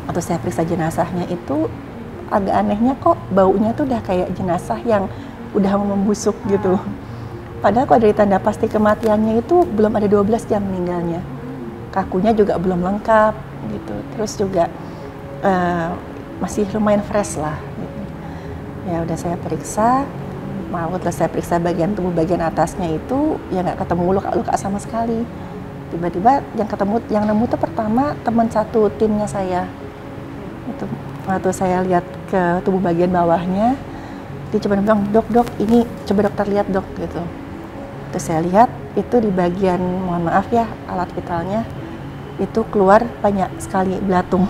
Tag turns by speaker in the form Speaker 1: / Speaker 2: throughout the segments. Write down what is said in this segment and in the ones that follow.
Speaker 1: Waktu saya periksa jenazahnya itu agak anehnya kok baunya tuh udah kayak jenazah yang udah mau membusuk gitu. Padahal kalau dari tanda pasti kematiannya itu belum ada 12 jam meninggalnya. Kakunya juga belum lengkap gitu. Terus juga masih lumayan fresh lah gitu. Ya udah saya periksa, setelah saya periksa bagian tubuh bagian atasnya itu ya nggak ketemu luka-luka sama sekali. Tiba-tiba yang nemu tuh pertama teman satu timnya saya. Itu waktu saya lihat ke tubuh bagian bawahnya, dia coba bilang, dok ini coba dokter lihat dok gitu. Terus saya lihat itu di bagian, mohon maaf ya, alat vitalnya itu keluar banyak sekali belatung.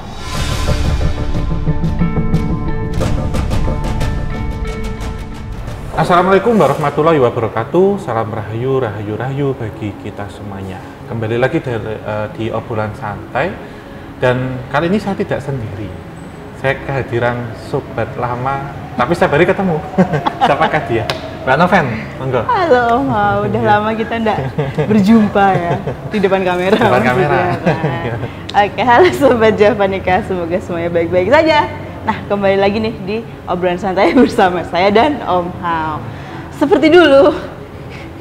Speaker 2: Assalamualaikum warahmatullahi wabarakatuh. Salam rahayu, rahayu, rahayu bagi kita semuanya. Kembali lagi di obrolan santai. Dan kali ini saya tidak sendiri. Saya kehadiran sobat lama, tapi setiap hari ketemu. Siapakah dia? Mbak Noven, monggo.
Speaker 3: Halo Om Hao, udah lama kita enggak berjumpa ya di depan kamera.
Speaker 2: Depan kamera.
Speaker 3: Kan? Oke, halo Sobat Javanika, semoga semuanya baik-baik saja. Nah, kembali lagi nih di obrolan santai bersama saya dan Om Hao. Seperti dulu,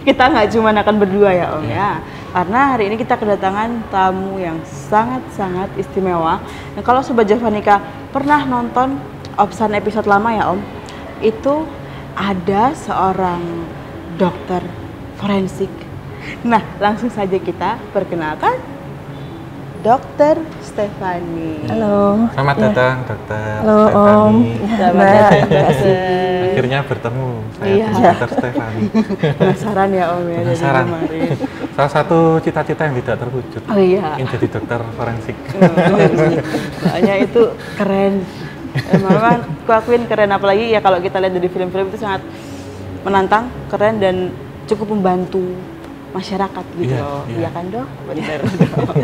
Speaker 3: kita nggak cuma akan berdua ya Om ya. Karena hari ini kita kedatangan tamu yang sangat-sangat istimewa. Nah, kalau Sobat Javanika pernah nonton Obsan episode lama ya Om, itu ada seorang dokter forensik. Nah, langsung saja kita perkenalkan Dokter Stefani.
Speaker 1: Halo.
Speaker 2: Selamat datang, Dokter
Speaker 1: Halo
Speaker 2: Stefani.
Speaker 1: Om.
Speaker 3: Selamat datang, Dokter.
Speaker 2: Akhirnya bertemu saya,
Speaker 3: Iya.
Speaker 2: Dokter Stefani.
Speaker 3: Penasaran ya Om ya dari
Speaker 2: Penasaran.
Speaker 3: kemarin.
Speaker 2: Salah satu cita-cita yang tidak terwujud.
Speaker 3: Oh iya.
Speaker 2: Ingin jadi dokter forensik.
Speaker 3: Soalnya itu keren. Memang aku akuin keren, apalagi ya kalau kita lihat dari film-film itu sangat menantang, keren dan cukup membantu masyarakat gitu
Speaker 2: Iya,
Speaker 3: loh.
Speaker 2: iya.
Speaker 3: Iya kan dok? Bener dok.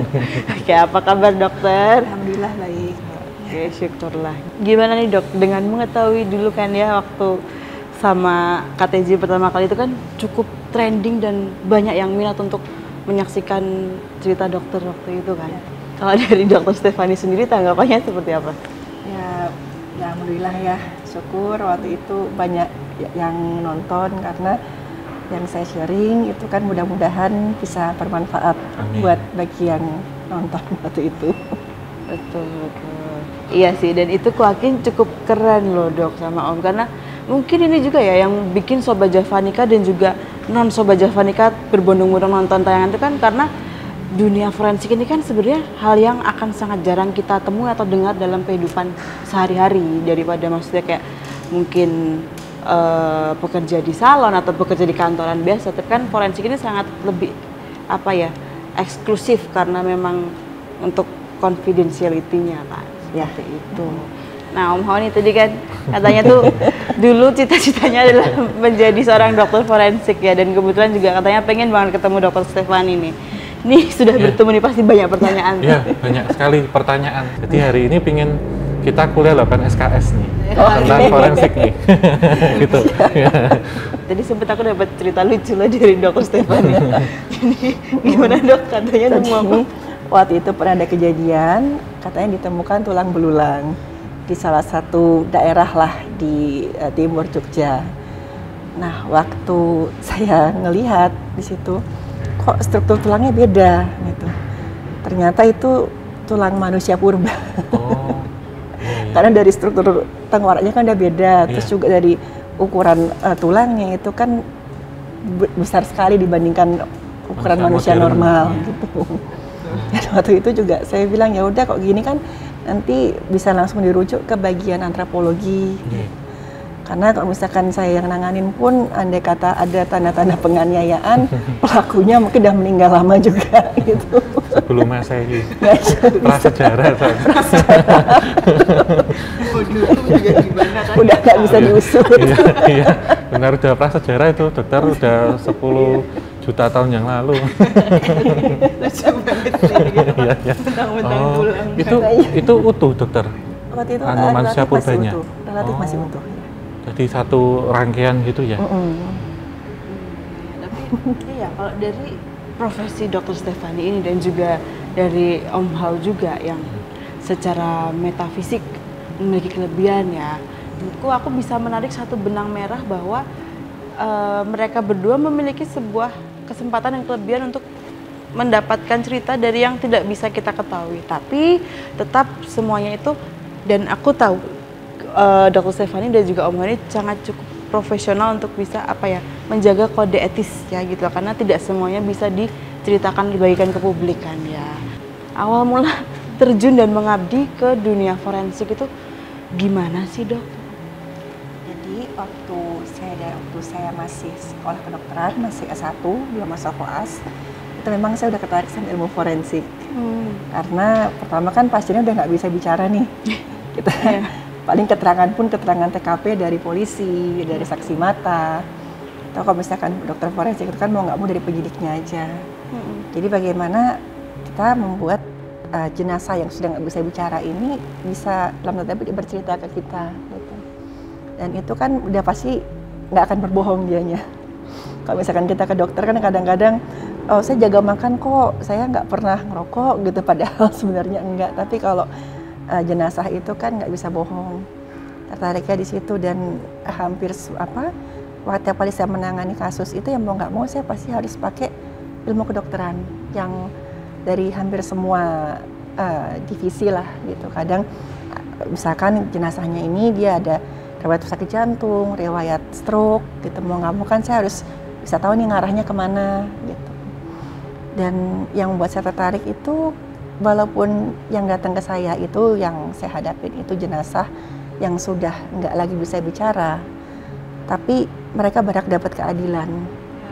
Speaker 3: Oke, apa kabar dokter?
Speaker 1: Alhamdulillah baik.
Speaker 3: Oke, syukurlah. Gimana nih dok, dengan mengetahui dulu kan ya waktu sama KTJ pertama kali itu kan cukup trending dan banyak yang minat untuk menyaksikan cerita dokter waktu itu kan. Kalau dari dokter Stefani sendiri tanggapannya seperti apa?
Speaker 1: Ya alhamdulillah ya, syukur waktu itu banyak yang nonton karena yang saya sharing itu kan mudah-mudahan bisa bermanfaat
Speaker 2: Amin.
Speaker 1: buat bagi yang nonton waktu itu.
Speaker 3: Betul, betul. Iya sih, dan itu kuakin cukup keren loh dok sama Om, karena mungkin ini juga ya yang bikin Sobat Javanika dan juga non Sobat Javanika berbondong-bondong nonton tayangan itu kan karena dunia forensik ini kan sebenarnya hal yang akan sangat jarang kita temui atau dengar dalam kehidupan sehari-hari, daripada maksudnya kayak mungkin pekerja di salon atau bekerja di kantoran biasa. Tapi kan forensik ini sangat lebih apa ya, eksklusif karena memang untuk confidentiality-nya kan seperti itu. Nah Om Hao nih tadi kan katanya tuh dulu cita-citanya adalah menjadi seorang dokter forensik ya, dan kebetulan juga katanya pengen banget ketemu dokter Stefani nih. Nih sudah bertemu nih pasti banyak pertanyaan.
Speaker 2: Iya, banyak sekali pertanyaan. Jadi hari ini pingin kita kuliah 8 SKS nih tentang forensik nih. Gitu.
Speaker 3: Tadi sempet aku dapat cerita lucu lah dari dokter Stefani. Jadi gimana dok, katanya nemu apa?
Speaker 1: Waktu itu pernah ada kejadian, katanya ditemukan tulang belulang di salah satu daerah lah di timur Jogja. Nah, waktu saya ngelihat di situ, kok struktur tulangnya beda gitu. Ternyata itu tulang manusia purba.
Speaker 2: Oh.
Speaker 1: Karena dari struktur tengkoraknya kan udah beda, terus juga dari ukuran tulangnya itu kan besar sekali dibandingkan ukuran manusia normal gitu. Dan waktu itu juga saya bilang ya udah kok gini kan nanti bisa langsung dirujuk ke bagian antropologi. Karena kalau misalkan saya yang nanganin pun andai kata ada tanda-tanda penganiayaan, pelakunya mungkin udah meninggal lama juga gitu.
Speaker 2: Sebelum Masehi. Prasejarah.
Speaker 1: Udah nggak bisa diusut.
Speaker 2: Iya, benar, udah prasejarah itu dokter, udah 10 juta tahun yang lalu.
Speaker 3: Lucu banget sih gitu.
Speaker 2: Iya.
Speaker 3: Mentang-mentang
Speaker 2: Oh,
Speaker 3: tulang.
Speaker 2: itu utuh dokter.
Speaker 1: Waktu itu
Speaker 2: Manusia
Speaker 1: relatif masih
Speaker 2: purbanya.
Speaker 1: utuh, relatif
Speaker 2: Oh.
Speaker 1: masih utuh.
Speaker 2: Jadi satu rangkaian gitu ya.
Speaker 3: Tapi iya, kalau dari profesi dokter Stefani ini dan juga dari Om Hao juga yang secara metafisik memiliki kelebihan ya. Menurutku aku bisa menarik satu benang merah bahwa mereka berdua memiliki sebuah kesempatan dan kelebihan untuk mendapatkan cerita dari yang tidak bisa kita ketahui. Tapi tetap semuanya itu, dan aku tahu Dr. Stefani dan juga Om Hani sangat cukup profesional untuk bisa menjaga kode etis ya gitu loh, karena tidak semuanya bisa diceritakan, dibagikan ke publik kan ya. Awal mula terjun dan mengabdi ke dunia forensik itu gimana sih, Dok?
Speaker 1: Jadi waktu saya masih sekolah kedokteran, masih S1, belum masuk koas, itu memang saya udah tertarik sama ilmu forensik. Karena pertama kan pasiennya udah nggak bisa bicara nih. Kita paling keterangan pun keterangan TKP dari polisi, dari saksi mata. Atau kalau misalkan dokter forensik itu kan mau nggak mau dari penyidiknya aja. Jadi bagaimana kita membuat jenazah yang sudah nggak bisa bicara ini bisa dalam tanda petik bercerita ke kita gitu. Dan itu kan udah pasti nggak akan berbohong dianya. Kalau misalkan kita ke dokter kan kadang-kadang, oh saya jaga makan kok, saya nggak pernah ngerokok gitu, padahal sebenarnya enggak. Tapi kalau jenazah itu kan nggak bisa bohong. Tertariknya di situ, dan hampir waktu kali saya menangani kasus itu yang mau nggak mau saya pasti harus pakai ilmu kedokteran yang dari hampir semua divisi lah gitu. Kadang misalkan jenazahnya ini dia ada riwayat sakit jantung, riwayat stroke gitu, mau nggak mau kan saya harus bisa tahu nih ngarahnya kemana gitu. Dan yang membuat saya tertarik itu, walaupun yang datang ke saya itu yang saya hadapin itu jenazah yang sudah nggak lagi bisa bicara, tapi mereka berhak dapat keadilan.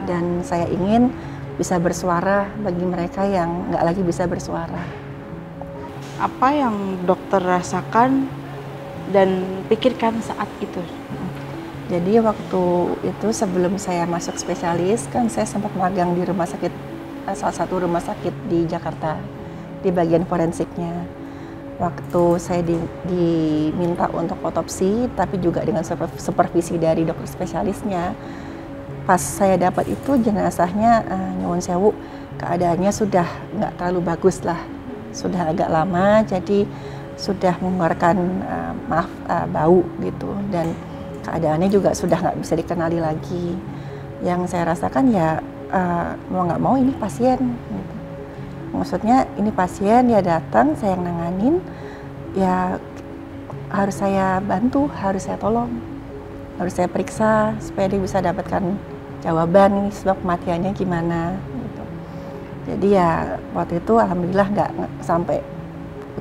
Speaker 1: Dan saya ingin bisa bersuara bagi mereka yang nggak lagi bisa bersuara.
Speaker 3: Apa yang dokter rasakan dan pikirkan saat itu?
Speaker 1: Jadi waktu itu sebelum saya masuk spesialis kan saya sempat magang di rumah sakit, salah satu rumah sakit di Jakarta di bagian forensiknya. Waktu saya diminta untuk otopsi, tapi juga dengan supervisi dari dokter spesialisnya. Pas saya dapat itu jenazahnya nyuwun sewu, keadaannya sudah nggak terlalu bagus lah, sudah agak lama, jadi sudah mengeluarkan bau gitu, dan keadaannya juga sudah nggak bisa dikenali lagi. Yang saya rasakan ya mau nggak mau ini pasien gitu. Maksudnya ini pasien, ya datang, saya yang nanganin, ya harus saya bantu, harus saya tolong, harus saya periksa supaya dia bisa dapatkan jawaban ini sebab kematiannya gimana gitu. Jadi ya waktu itu alhamdulillah nggak sampai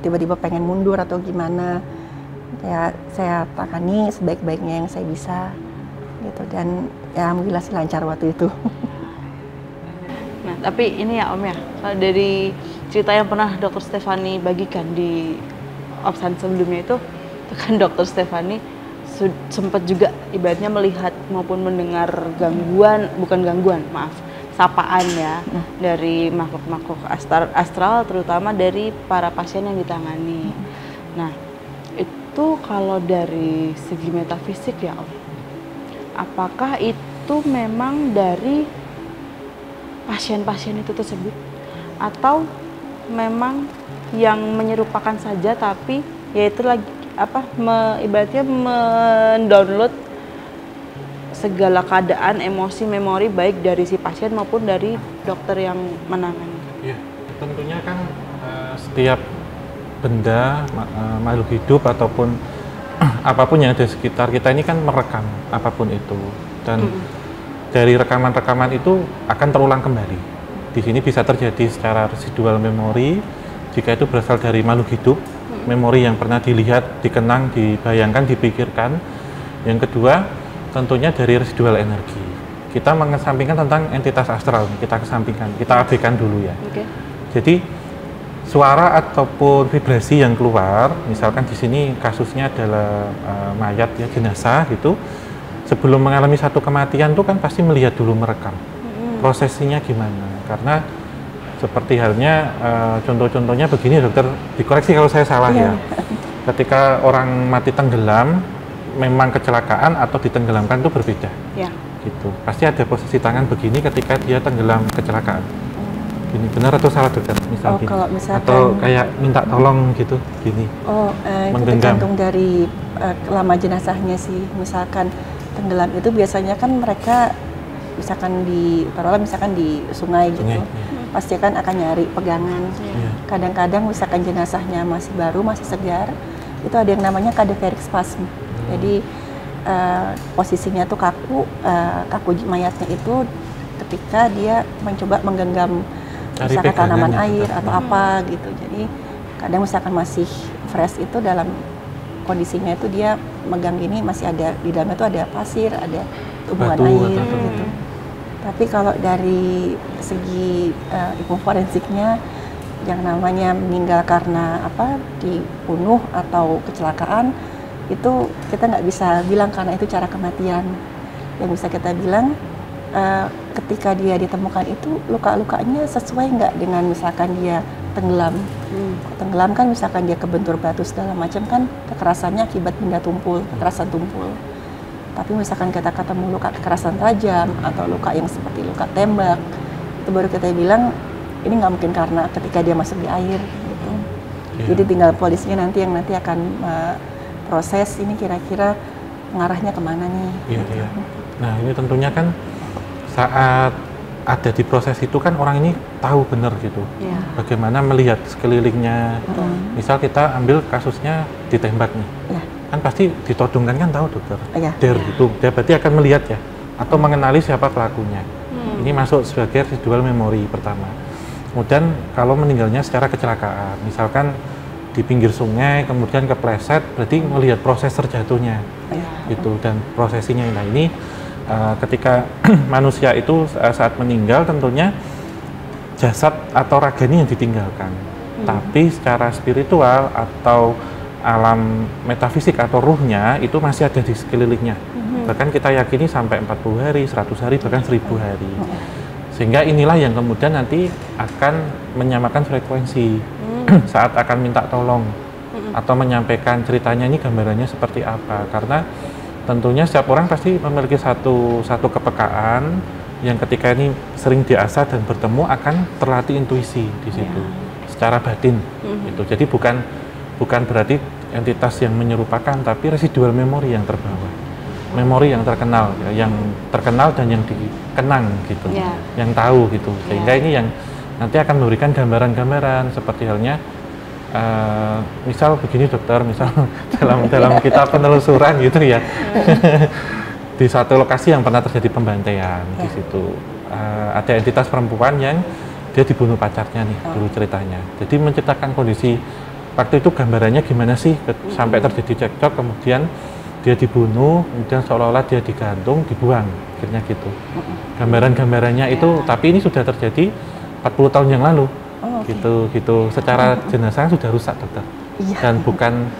Speaker 1: tiba-tiba pengen mundur atau gimana. Ya saya tangani sebaik-baiknya yang saya bisa gitu, dan ya alhamdulillah sih lancar waktu itu.
Speaker 3: Nah, tapi ini ya Om ya, dari cerita yang pernah Dr. Stefani bagikan di absen sebelumnya itu kan Dr. Stefani sempat juga ibaratnya melihat maupun mendengar sapaan ya dari makhluk-makhluk astral, terutama dari para pasien yang ditangani. Nah, itu kalau dari segi metafisik ya Om, apakah itu memang dari pasien-pasien itu tersebut, atau memang yang menyerupakan saja, tapi yaitu lagi ibaratnya mendownload segala keadaan, emosi, memori baik dari si pasien maupun dari dokter yang menangani.
Speaker 2: Iya, tentunya kan setiap benda, makhluk hidup ataupun apapun yang ada di sekitar kita ini kan merekam apapun itu, dan dari rekaman-rekaman itu akan terulang kembali. Di sini bisa terjadi secara residual memori, jika itu berasal dari makhluk hidup, memori yang pernah dilihat, dikenang, dibayangkan, dipikirkan. Yang kedua, tentunya dari residual energi. Kita mengesampingkan tentang entitas astral, kita kesampingkan, kita abaikan dulu ya. Jadi suara ataupun vibrasi yang keluar, misalkan di sini kasusnya adalah mayat ya, jenazah gitu. Sebelum mengalami satu kematian tuh kan pasti melihat dulu, merekam prosesinya gimana. Karena seperti halnya contoh-contohnya begini dokter, dikoreksi kalau saya salah ya. Ketika orang mati tenggelam, memang kecelakaan atau ditenggelamkan itu berbeda. Gitu. Pasti ada posisi tangan begini ketika dia tenggelam kecelakaan. gini, benar atau salah dokter? Misal gini.
Speaker 1: Kalau misalkan,
Speaker 2: atau kayak minta tolong gitu, gini.
Speaker 1: Itu tergantung dari lama jenazahnya sih. Misalkan tenggelam itu biasanya kan mereka misalkan misalkan di sungai gitu, pasti kan akan nyari pegangan. Kadang-kadang misalkan jenazahnya masih baru, masih segar, itu ada yang namanya cadaveric spasm. Jadi posisinya tuh kaku mayatnya itu ketika dia mencoba menggenggam misalkan tanaman air atau apa gitu. Jadi kadang misalkan masih fresh itu dalam kondisinya itu dia megang ini masih ada di dalamnya itu ada pasir, ada tumbuhan air gitu. Tapi kalau dari segi ilmu forensiknya yang namanya meninggal karena dibunuh atau kecelakaan itu kita nggak bisa bilang karena itu cara kematian. Yang bisa kita bilang ketika dia ditemukan itu luka-lukanya sesuai nggak dengan misalkan dia tenggelam. Tenggelam kan misalkan dia kebentur batu segala macam kan kekerasannya akibat benda tumpul, kekerasan tumpul. Tapi misalkan kita ketemu luka kekerasan tajam atau luka yang seperti luka tembak, itu baru kita bilang ini nggak mungkin karena ketika dia masuk di air gitu. Jadi tinggal polisinya nanti yang akan proses ini kira-kira mengarahnya kemana nih.
Speaker 2: Nah ini tentunya kan saat ada di proses itu kan orang ini tahu benar gitu, bagaimana melihat sekelilingnya. Misal kita ambil kasusnya ditembak nih, kan pasti ditodongkan kan tahu dokter, gitu. Dia berarti akan melihat ya, atau mengenali siapa pelakunya. Ini masuk sebagai residual memori pertama. Kemudian kalau meninggalnya secara kecelakaan, misalkan di pinggir sungai, kemudian kepleset, berarti melihat proses terjatuhnya, gitu dan prosesinya. Nah ini ketika manusia itu saat meninggal tentunya jasad atau raganya yang ditinggalkan, tapi secara spiritual atau alam metafisik atau ruhnya itu masih ada di sekelilingnya. Bahkan kita yakini sampai 40 hari, 100 hari, bahkan 1000 hari. Sehingga inilah yang kemudian nanti akan menyamakan frekuensi saat akan minta tolong atau menyampaikan ceritanya ini gambarannya seperti apa. Karena tentunya setiap orang pasti memiliki satu kepekaan yang ketika ini sering diasah dan bertemu akan terlatih intuisi di situ secara batin. Gitu. Jadi bukan berarti entitas yang menyerupakan, tapi residual memori yang terbawa, memori yang terkenal, yang terkenal dan yang dikenang gitu, yang tahu gitu. Sehingga ini yang nanti akan memberikan gambaran-gambaran seperti halnya. Misal begini dokter, misal dalam kita penelusuran gitu ya, di satu lokasi yang pernah terjadi pembantaian di situ ada entitas perempuan yang dia dibunuh pacarnya nih dulu ceritanya. Jadi menceritakan kondisi waktu itu gambarannya gimana sih sampai terjadi cekcok, kemudian dia dibunuh, kemudian seolah-olah dia digantung, dibuang, akhirnya gitu. Gambaran-gambarannya itu, tapi ini sudah terjadi 40 tahun yang lalu. Gitu. Secara jenazah sudah rusak dokter, dan bukan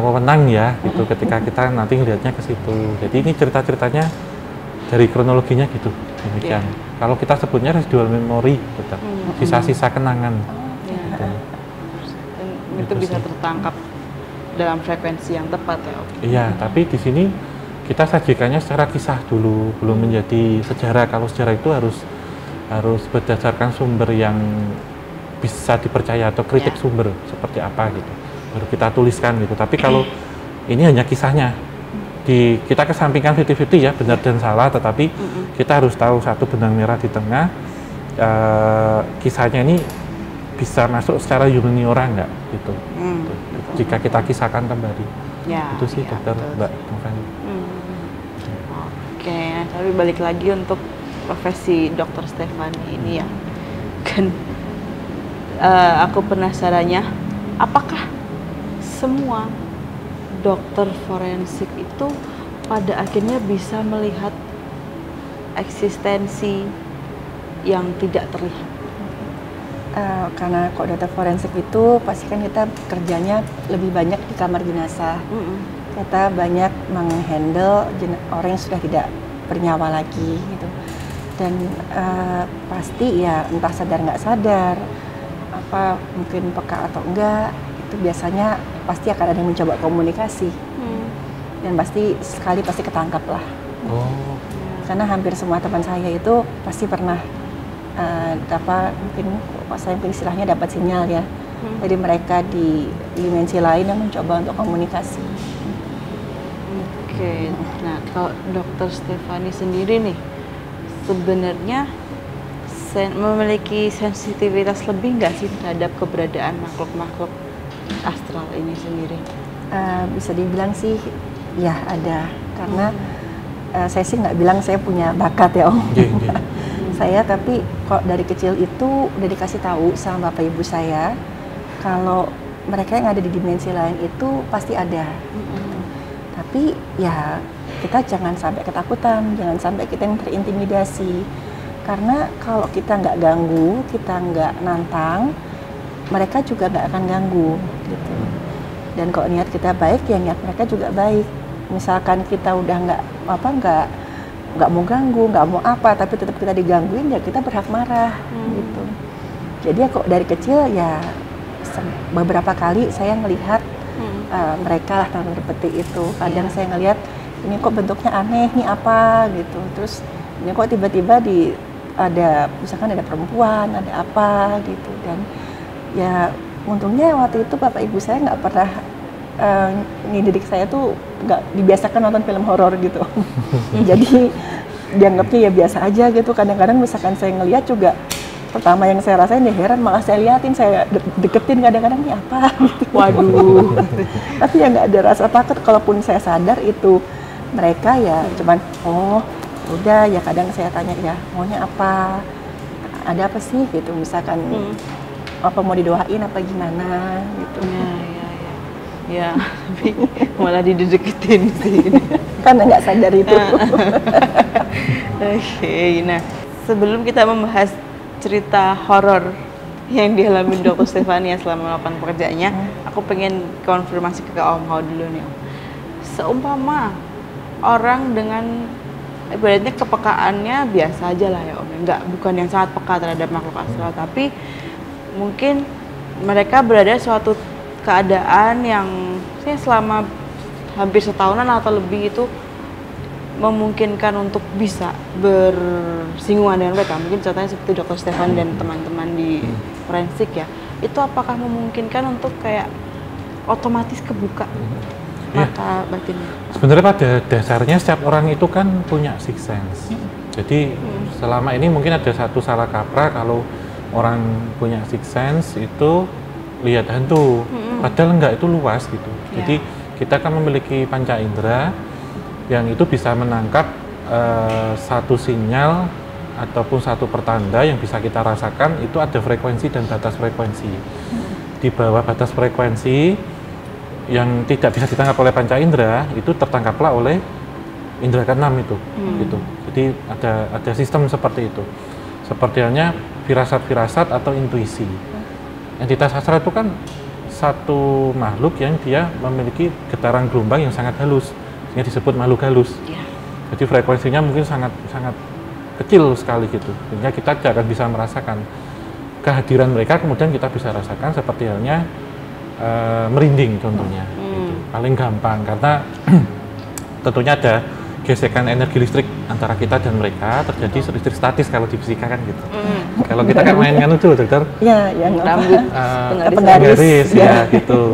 Speaker 2: wewenang ya gitu ketika kita nanti melihatnya ke situ. Jadi ini cerita-ceritanya dari kronologinya gitu, demikian. Kalau kita sebutnya residual memori dokter, sisa-sisa kenangan. Gitu.
Speaker 3: Itu bisa tertangkap dalam frekuensi yang tepat ya.
Speaker 2: Iya, tapi di sini kita sajikannya secara kisah dulu, belum menjadi sejarah. Kalau sejarah itu harus berdasarkan sumber yang bisa dipercaya atau kritik sumber seperti apa gitu, baru kita tuliskan gitu. Tapi kalau ini hanya kisahnya, kita kesampingkan 50-50 ya, benar dan salah, tetapi kita harus tahu satu benang merah di tengah, kisahnya ini bisa masuk secara humaniora nggak gitu, jika kita kisahkan kembali. Itu sih dokter, Mbak Fani.
Speaker 3: Oke, tapi balik lagi untuk profesi dokter Stefani ini ya, kan aku penasarannya, apakah semua dokter forensik itu pada akhirnya bisa melihat eksistensi yang tidak terlihat?
Speaker 1: Karena kok dokter forensik itu pasti kan kita kerjanya lebih banyak di kamar jenazah. Kita banyak menghandle orang yang sudah tidak bernyawa lagi gitu. Dan pasti ya entah sadar nggak sadar, apa mungkin peka atau enggak, itu biasanya pasti akan ada yang mencoba komunikasi. Dan pasti ketangkap lah. Karena hampir semua teman saya itu pasti pernah mungkin saya istilahnya dapat sinyal ya. Jadi mereka di dimensi lain yang mencoba untuk komunikasi.
Speaker 3: Oke, nah kalau Dokter Stefani sendiri nih, sebenarnya memiliki sensitivitas lebih nggak sih terhadap keberadaan makhluk-makhluk astral ini sendiri?
Speaker 1: Bisa dibilang sih, ya ada. Karena saya sih nggak bilang saya punya bakat ya Om. Saya tapi kok dari kecil itu udah dikasih tahu sama bapak ibu saya kalau mereka yang ada di dimensi lain itu pasti ada. Tapi ya kita jangan sampai ketakutan, jangan sampai kita yang terintimidasi. Karena kalau kita nggak ganggu, kita nggak nantang, mereka juga nggak akan ganggu gitu. Dan kalau niat kita baik, ya niat mereka juga baik. Misalkan kita udah nggak mau ganggu, nggak mau apa, tapi tetap kita digangguin, ya kita berhak marah gitu. Jadi ya kok dari kecil ya beberapa kali saya ngelihat mereka lah tanda petik itu. Kadang saya ngelihat ini kok bentuknya aneh, nih apa gitu. Terus ini kok tiba-tiba misalkan ada perempuan, ada apa gitu. Dan ya untungnya waktu itu bapak ibu saya nggak pernah ngedidik saya tuh nggak dibiasakan nonton film horor gitu. Jadi dianggapnya ya biasa aja gitu. Kadang-kadang misalkan saya ngelihat juga, pertama yang saya rasain ya heran, malah saya liatin, saya deketin kadang-kadang ini apa gitu.
Speaker 3: Waduh.
Speaker 1: Tapi ya nggak ada rasa takut. Kalaupun saya sadar itu mereka ya cuman udah ya, kadang saya tanya ya maunya apa, ada apa sih gitu, misalkan apa mau didoain apa gimana gitu.
Speaker 3: Ya, tapi malah dideketin sih.
Speaker 1: Karena nggak sadar itu.
Speaker 3: Oke, nah sebelum kita membahas cerita horor yang dialami Dr. Stefania selama melakukan pekerjaannya, aku pengen konfirmasi ke Om Hao dulu nih Om. Seumpama orang dengan ibaratnya kepekaannya biasa aja lah ya Om, bukan yang sangat peka terhadap makhluk astral, tapi mungkin mereka berada suatu keadaan yang saya selama hampir setahunan atau lebih itu memungkinkan untuk bisa bersinggungan dengan mereka. Mungkin contohnya seperti Dr. Stefan dan teman-teman di forensik ya. Itu apakah memungkinkan untuk kayak otomatis kebuka mata batinnya?
Speaker 2: Sebenarnya pada dasarnya setiap orang itu kan punya sixth sense. Jadi selama ini mungkin ada satu salah kaprah kalau orang punya sixth sense itu lihat hantu. Padahal enggak, itu luas gitu. Jadi kita kan memiliki panca indera yang itu bisa menangkap satu sinyal ataupun satu pertanda yang bisa kita rasakan. Itu ada frekuensi dan batas frekuensi. Di bawah batas frekuensi yang tidak bisa ditangkap oleh panca indera itu tertangkaplah oleh indera keenam itu. Gitu. Jadi ada sistem seperti itu. Seperti halnya firasat-firasat atau intuisi. Entitas astral itu kan satu makhluk yang dia memiliki getaran gelombang yang sangat halus, sehingga disebut makhluk halus. Jadi frekuensinya mungkin sangat kecil sekali gitu, sehingga kita tidak akan bisa merasakan kehadiran mereka. Kemudian kita bisa rasakan seperti halnya merinding contohnya, gitu. Paling gampang karena tentunya ada gesekan energi listrik antara kita dan mereka, terjadi listrik statis kalau di fisika kan gitu. Kalau kita kan main kan itu dokter,
Speaker 1: ya yang
Speaker 3: rambut
Speaker 1: penggaris
Speaker 2: ya gitu.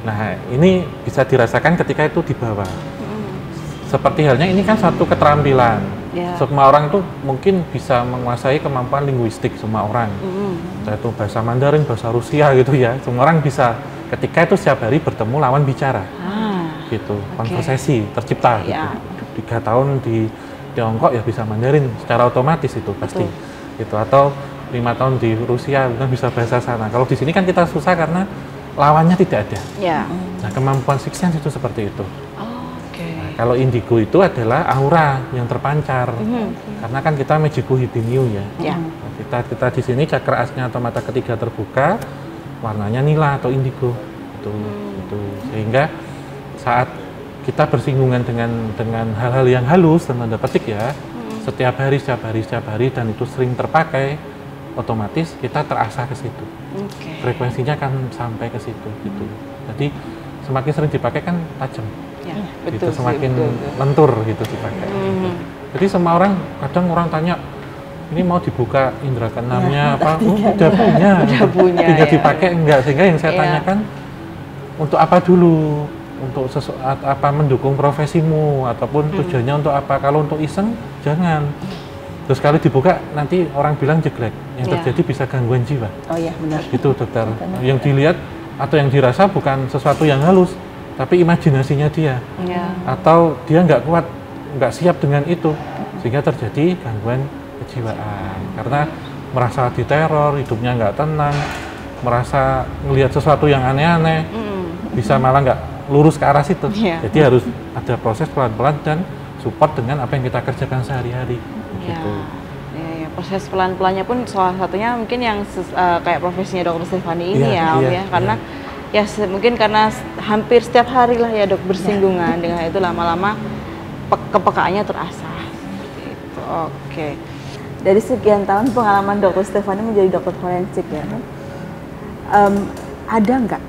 Speaker 2: Nah ini bisa dirasakan ketika itu di bawah. Seperti halnya ini kan satu keterampilan. Semua orang tuh mungkin bisa menguasai kemampuan linguistik, semua orang. Yaitu bahasa Mandarin, bahasa Rusia gitu ya. Semua orang bisa ketika itu setiap hari bertemu lawan bicara. Gitu, konversasi tercipta gitu. 3 tahun di Tiongkok ya bisa Mandarin secara otomatis itu pasti. Gitu. Atau 5 tahun di Rusia udah bisa bahasa sana. Kalau di sini kan kita susah karena lawannya tidak ada. Nah, kemampuan sixth sense itu seperti itu. Nah, kalau indigo itu adalah aura yang terpancar. Karena kan kita Mejiku Hibiniu ya. Nah, kita di sini cakra asnya atau mata ketiga terbuka, warnanya nila atau indigo. Itu. Sehingga saat kita bersinggungan dengan hal-hal yang halus dan tanda petik ya, setiap hari dan itu sering terpakai, otomatis kita terasa ke situ. Frekuensinya kan sampai ke situ gitu. Jadi semakin sering dipakai kan tajam. Gitu, semakin lentur gitu dipakai. Jadi semua orang, kadang orang tanya, ini mau dibuka indera keenamnya
Speaker 1: Ya,
Speaker 2: apa? Oh,
Speaker 1: tiga.
Speaker 2: udah punya,
Speaker 3: Udah punya,
Speaker 2: tinggal
Speaker 3: ya.
Speaker 2: dipakai enggak. Sehingga yang saya
Speaker 3: Iya.
Speaker 2: tanyakan, untuk apa dulu? Untuk apa mendukung profesimu ataupun tujuannya untuk apa? Kalau untuk iseng jangan. Terus kalau dibuka nanti orang bilang jelek, yang
Speaker 3: Iya.
Speaker 2: terjadi bisa gangguan jiwa.
Speaker 1: Oh iya benar.
Speaker 2: Itu dokter.
Speaker 1: Benar.
Speaker 2: Yang dilihat atau yang dirasa bukan sesuatu yang halus, tapi imajinasinya dia.
Speaker 3: Iya.
Speaker 2: Atau dia nggak kuat, nggak siap dengan itu, sehingga terjadi gangguan kejiwaan. Karena merasa diteror, hidupnya nggak tenang, merasa melihat sesuatu yang aneh-aneh, bisa malah nggak lurus ke arah situ.
Speaker 3: Iya.
Speaker 2: Jadi harus ada proses pelan-pelan dan support dengan apa yang kita kerjakan sehari-hari.
Speaker 3: Ya,
Speaker 2: Gitu.
Speaker 3: ya, proses pelan-pelannya pun salah satunya mungkin yang kayak profesinya Dokter Stefani ini
Speaker 2: Iya,
Speaker 3: ya, Om
Speaker 2: iya,
Speaker 3: ya, karena ya mungkin karena hampir setiap hari lah ya dok bersinggungan dengan itu lama-lama kepekaannya terasa. Gitu. Oke. Dari sekian tahun pengalaman Dokter Stefani menjadi dokter forensik ya, ada nggak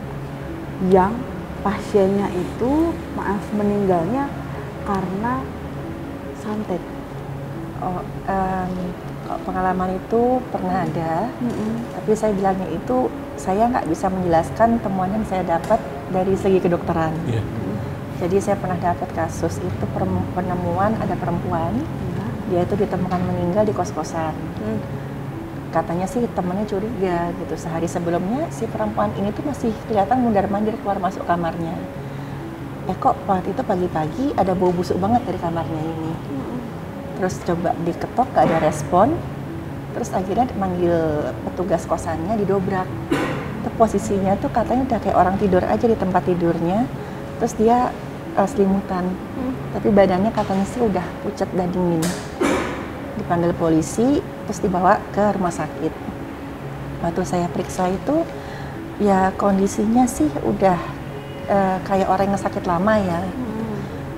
Speaker 3: yang pasiennya itu maaf meninggalnya karena santet?
Speaker 1: Oh, kalau pengalaman itu pernah ada, tapi saya bilangnya itu saya nggak bisa menjelaskan temuan yang saya dapat dari segi kedokteran.
Speaker 2: Iya.
Speaker 1: Jadi saya pernah dapat kasus itu penemuan ada perempuan, dia itu ditemukan meninggal di kos-kosan. Katanya sih temennya curiga gitu, sehari sebelumnya si perempuan ini tuh masih kelihatan mundar-mandir keluar masuk kamarnya. Kok waktu itu pagi-pagi ada bau busuk banget dari kamarnya ini. Terus coba diketok gak ada respon, terus akhirnya manggil petugas kosannya didobrak. Itu posisinya tuh katanya udah kayak orang tidur aja di tempat tidurnya, terus dia selimutan, tapi badannya katanya sih udah pucat dan dingin. Dipanggil polisi, terus dibawa ke rumah sakit. Waktu saya periksa itu, ya kondisinya sih udah kayak orang yang sakit lama ya.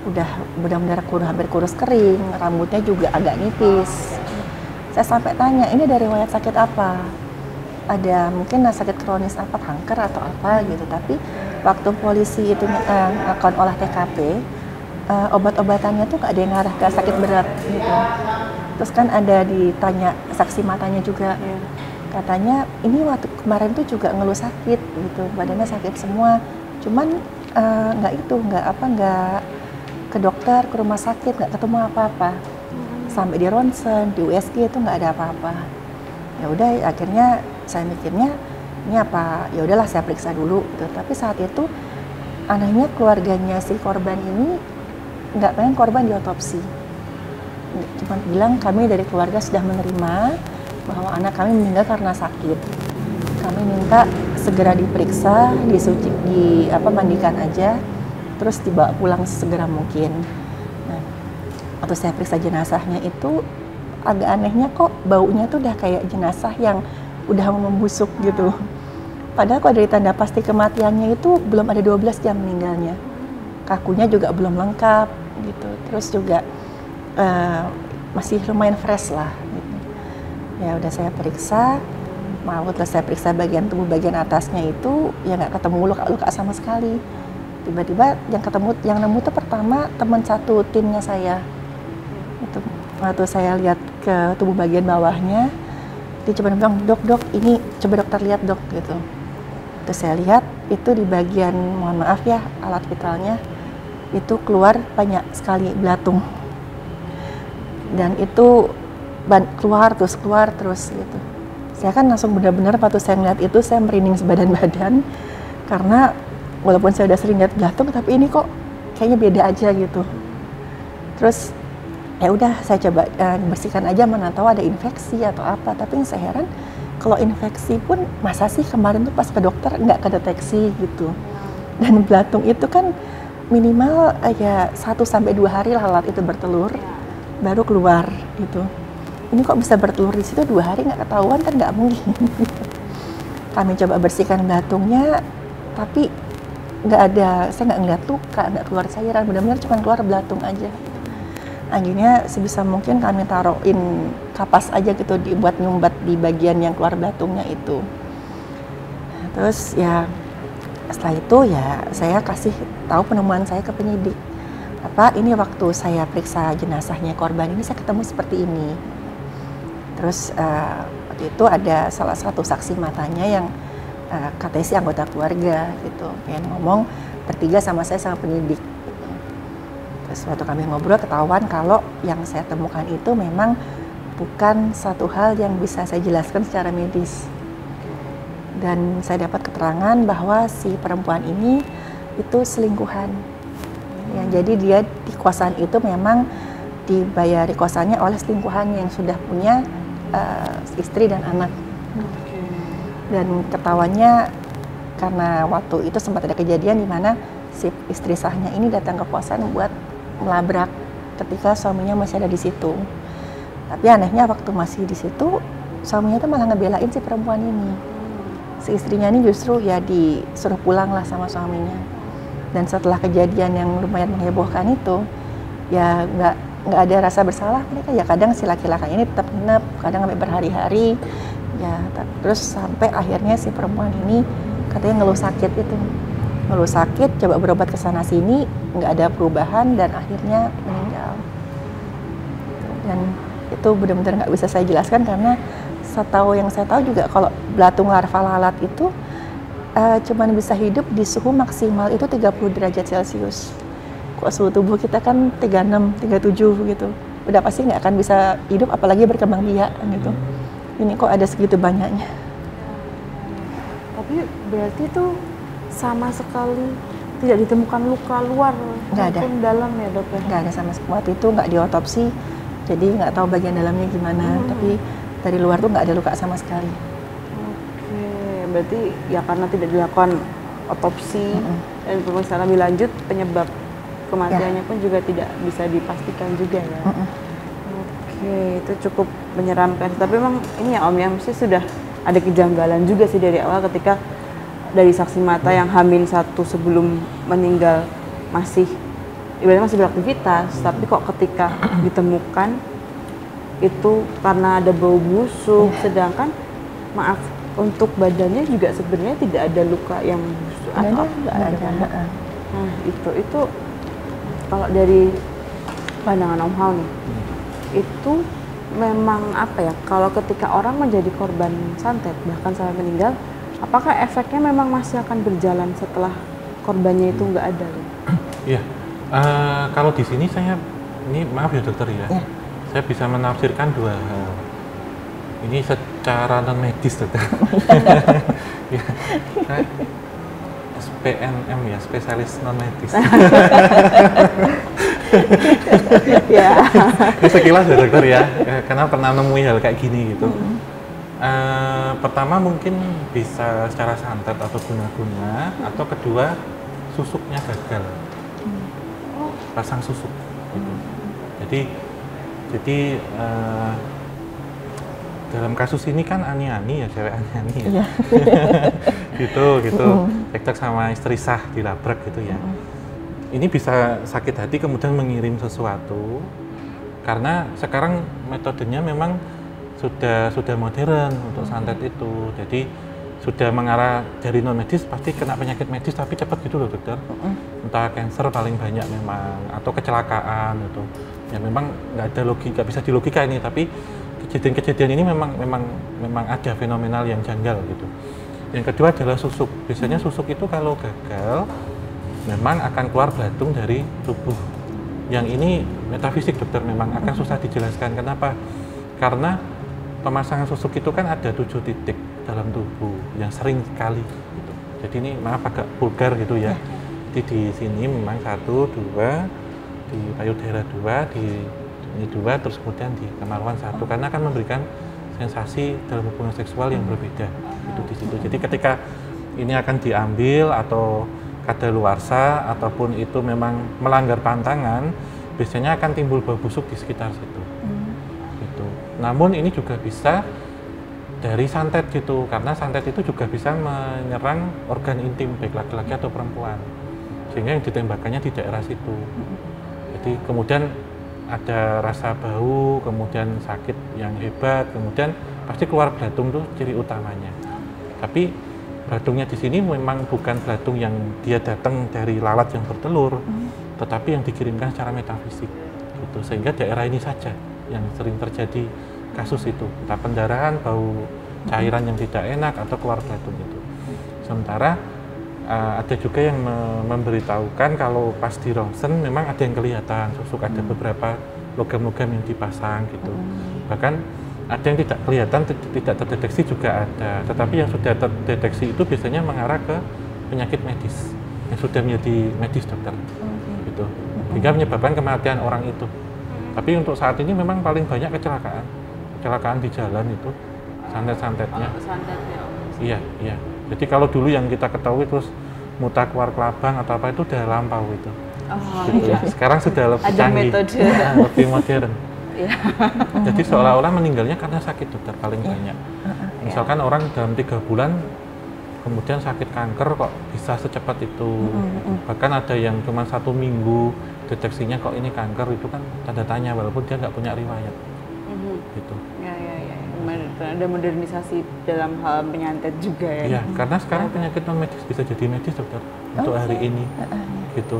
Speaker 1: Udah benar-benar hampir kurus kering, rambutnya juga agak nipis. Saya sampai tanya, ini dari riwayat sakit apa? Ada mungkin sakit kronis apa, kanker atau apa gitu. Tapi waktu polisi itu akan olah TKP, obat-obatannya tuh nggak ada yang ngarah ke sakit berat gitu. Terus kan ada ditanya saksi matanya juga, katanya ini waktu kemarin tuh juga ngeluh sakit gitu, badannya sakit semua. Cuman nggak ke dokter, ke rumah sakit, nggak ketemu apa-apa. Sampai di ronsen, di USG itu nggak ada apa-apa. Ya udah, akhirnya saya mikirnya ini apa? Ya udahlah saya periksa dulu. Gitu. Tapi saat itu anehnya keluarganya si korban ini nggak pengen korban diotopsi. Cuma bilang kami dari keluarga sudah menerima bahwa anak kami meninggal karena sakit. Kami minta segera diperiksa, mandikan aja. Terus dibawa pulang segera mungkin. Nah, waktu saya periksa jenazahnya itu agak anehnya kok baunya tuh udah kayak jenazah yang udah membusuk gitu. Padahal kalau dari tanda pasti kematiannya itu belum ada 12 jam meninggalnya. Kakunya juga belum lengkap gitu. Terus juga masih lumayan fresh lah. Gitu. Ya udah saya periksa. Waktu saya periksa bagian tubuh bagian atasnya itu ya nggak ketemu luka-luka sama sekali. Tiba-tiba yang nemu tuh pertama teman satu timnya saya. Itu waktu saya lihat ke tubuh bagian bawahnya, dia coba bilang, dok ini coba dokter lihat dok gitu. Terus saya lihat itu di bagian, mohon maaf ya, alat vitalnya itu keluar banyak sekali belatung. Dan itu keluar terus gitu. Saya kan langsung benar-benar waktu saya ngeliat itu saya merinding sebadan-badan karena walaupun saya udah sering lihat belatung, tapi ini kok kayaknya beda aja gitu. Terus ya udah saya coba bersihkan aja, mana tahu ada infeksi atau apa. Tapi yang saya heran kalau infeksi pun masa sih kemarin tuh pas ke dokter nggak kedeteksi gitu. Dan belatung itu kan minimal ya 1-2 hari lah alat itu bertelur, baru keluar gitu. Ini kok bisa bertelur di situ 2 hari nggak ketahuan kan nggak mungkin. Kami coba bersihkan belatungnya, tapi nggak ada, saya nggak ngeliat luka, nggak keluar cairan, benar-benar cuma keluar belatung aja. Akhirnya sebisa mungkin kami taruhin kapas aja gitu buat nyumbat di bagian yang keluar belatungnya itu. Nah, terus ya setelah itu ya saya kasih tahu penemuan saya ke penyidik. Ini waktu saya periksa jenazahnya korban ini saya ketemu seperti ini. Terus waktu itu ada salah satu saksi matanya yang katanya sih anggota keluarga gitu, pengen ngomong bertiga sama saya sama penyidik. Gitu. Terus waktu kami ngobrol ketahuan kalau yang saya temukan itu memang bukan satu hal yang bisa saya jelaskan secara medis. Dan saya dapat keterangan bahwa si perempuan ini itu selingkuhan. Ya, jadi dia di kosan itu memang dibayari kosannya oleh selingkuhannya yang sudah punya istri dan anak. Dan ketahuannya karena waktu itu sempat ada kejadian di mana si istri sahnya ini datang ke kosan buat melabrak ketika suaminya masih ada di situ. Tapi anehnya waktu masih di situ suaminya tuh malah ngebelain si perempuan ini. Si istrinya ini justru ya disuruh pulang lah sama suaminya. Dan setelah kejadian yang lumayan menghebohkan itu, ya nggak ada rasa bersalah mereka. Ya kadang si laki-laki ini tetap nginep, kadang sampai berhari-hari. Ya terus sampai akhirnya si perempuan ini katanya ngeluh sakit itu, ngeluh sakit, coba berobat ke sana sini, nggak ada perubahan dan akhirnya meninggal. Dan itu benar-benar nggak bisa saya jelaskan karena setahu yang saya tahu juga kalau belatung larva lalat itu cuman bisa hidup di suhu maksimal itu 30 derajat Celcius. Kok suhu tubuh kita kan 36, 37 gitu. Udah pasti nggak akan bisa hidup apalagi berkembang biak gitu. Ini kok ada segitu banyaknya.
Speaker 3: Tapi berarti itu sama sekali tidak ditemukan luka luar maupun dalam ya dok ya?
Speaker 1: Nggak ada sama sekali. Waktu itu nggak diotopsi, jadi nggak tahu bagian dalamnya gimana. Tapi dari luar tuh nggak ada luka sama sekali.
Speaker 3: Berarti ya karena tidak dilakukan otopsi dan pemeriksaan lebih lanjut, penyebab kematiannya pun juga tidak bisa dipastikan juga ya. Oke, itu cukup menyeramkan. Tapi memang ini ya Om ya, mesti sudah ada kejanggalan juga sih dari awal ketika dari saksi mata yang H-1 sebelum meninggal masih ibaratnya masih beraktivitas, tapi kok ketika ditemukan itu karena ada bau busuk, sedangkan maaf untuk badannya juga sebenarnya tidak ada luka yang busuk atau
Speaker 1: ada.
Speaker 3: Nah itu kalau dari pandangan Om Hao nih, itu memang apa ya, kalau ketika orang menjadi korban santet bahkan sampai meninggal, apakah efeknya memang masih akan berjalan setelah korbannya itu nggak ada?
Speaker 2: Iya, kalau di sini saya, ini maaf ya dokter ya, saya bisa menafsirkan dua hal. Ini secara non medis dokter. Ya, SPNM ya, spesialis non medis.
Speaker 3: Ya.
Speaker 2: Ini sekilas ya dokter ya, karena pernah nemui hal kayak gini gitu. Pertama mungkin bisa secara santet atau guna-guna, atau kedua susuknya gagal, pasang susuk. Gitu. Jadi dalam kasus ini kan ani-ani ya, cewek ani-ani ya. gitu. Cekcok sama istri sah dilabrak gitu ya. Ini bisa sakit hati kemudian mengirim sesuatu, karena sekarang metodenya memang sudah modern untuk santet itu. Jadi sudah mengarah dari non medis pasti kena penyakit medis tapi cepat gitu loh dokter. Entah cancer paling banyak memang, atau kecelakaan itu. Ya memang nggak bisa dilogika ini, tapi kejadian-kejadian ini memang ada fenomenal yang janggal gitu. Yang kedua adalah susuk. Biasanya susuk itu kalau gagal memang akan keluar belatung dari tubuh. Yang ini metafisik dokter, memang akan susah dijelaskan. Kenapa? Karena pemasangan susuk itu kan ada 7 titik dalam tubuh yang sering sekali gitu. Jadi ini maaf agak vulgar gitu ya. Jadi di sini memang 1, 2, di payudara 2, di ini 2, terus kemudian di kemaluan 1, karena akan memberikan sensasi dalam hubungan seksual yang berbeda itu di situ. Jadi ketika ini akan diambil atau kadaluarsa ataupun itu memang melanggar pantangan, biasanya akan timbul bau busuk di sekitar situ. Gitu. Namun ini juga bisa dari santet gitu, karena santet itu juga bisa menyerang organ intim baik laki-laki atau perempuan, sehingga yang ditembakannya di daerah situ. Jadi kemudian ada rasa bau, kemudian sakit yang hebat, kemudian pasti keluar belatung tuh ciri utamanya. Tapi belatungnya di sini memang bukan belatung yang dia datang dari lalat yang bertelur, tetapi yang dikirimkan secara metafisik. Gitu. Sehingga daerah ini saja yang sering terjadi kasus itu, entah pendarahan, bau cairan yang tidak enak atau keluar batu gitu. Sementara ada juga yang memberitahukan kalau pas di ronsen memang ada yang kelihatan, ada beberapa logam-logam yang dipasang gitu. Bahkan ada yang tidak kelihatan, tidak terdeteksi juga ada. Tetapi yang sudah terdeteksi itu biasanya mengarah ke penyakit medis yang sudah menjadi medis dokter, gitu. Hingga menyebabkan kematian orang itu. Tapi untuk saat ini memang paling banyak kecelakaan di jalan itu, santet-santetnya.
Speaker 3: Santetnya.
Speaker 2: Iya, iya. Jadi kalau dulu yang kita ketahui terus muta keluar kelabang atau apa itu udah lampau itu.
Speaker 3: Oh,
Speaker 2: gitu.
Speaker 3: iya.
Speaker 2: Sekarang sudah lebih
Speaker 3: Ada
Speaker 2: canggih,
Speaker 3: metode.
Speaker 2: lebih modern.
Speaker 3: Iya.
Speaker 2: Jadi seolah-olah meninggalnya karena sakit dokter paling banyak. Misalkan orang dalam 3 bulan kemudian sakit kanker kok bisa secepat itu. Bahkan ada yang cuma 1 minggu deteksinya kok ini kanker, itu kan tanda tanya walaupun dia nggak punya riwayat. Gitu.
Speaker 3: Ya. Ada modernisasi dalam hal penyantet juga ya.
Speaker 2: Iya, karena sekarang penyakit non medis bisa jadi medis dokter untuk hari ini. Gitu.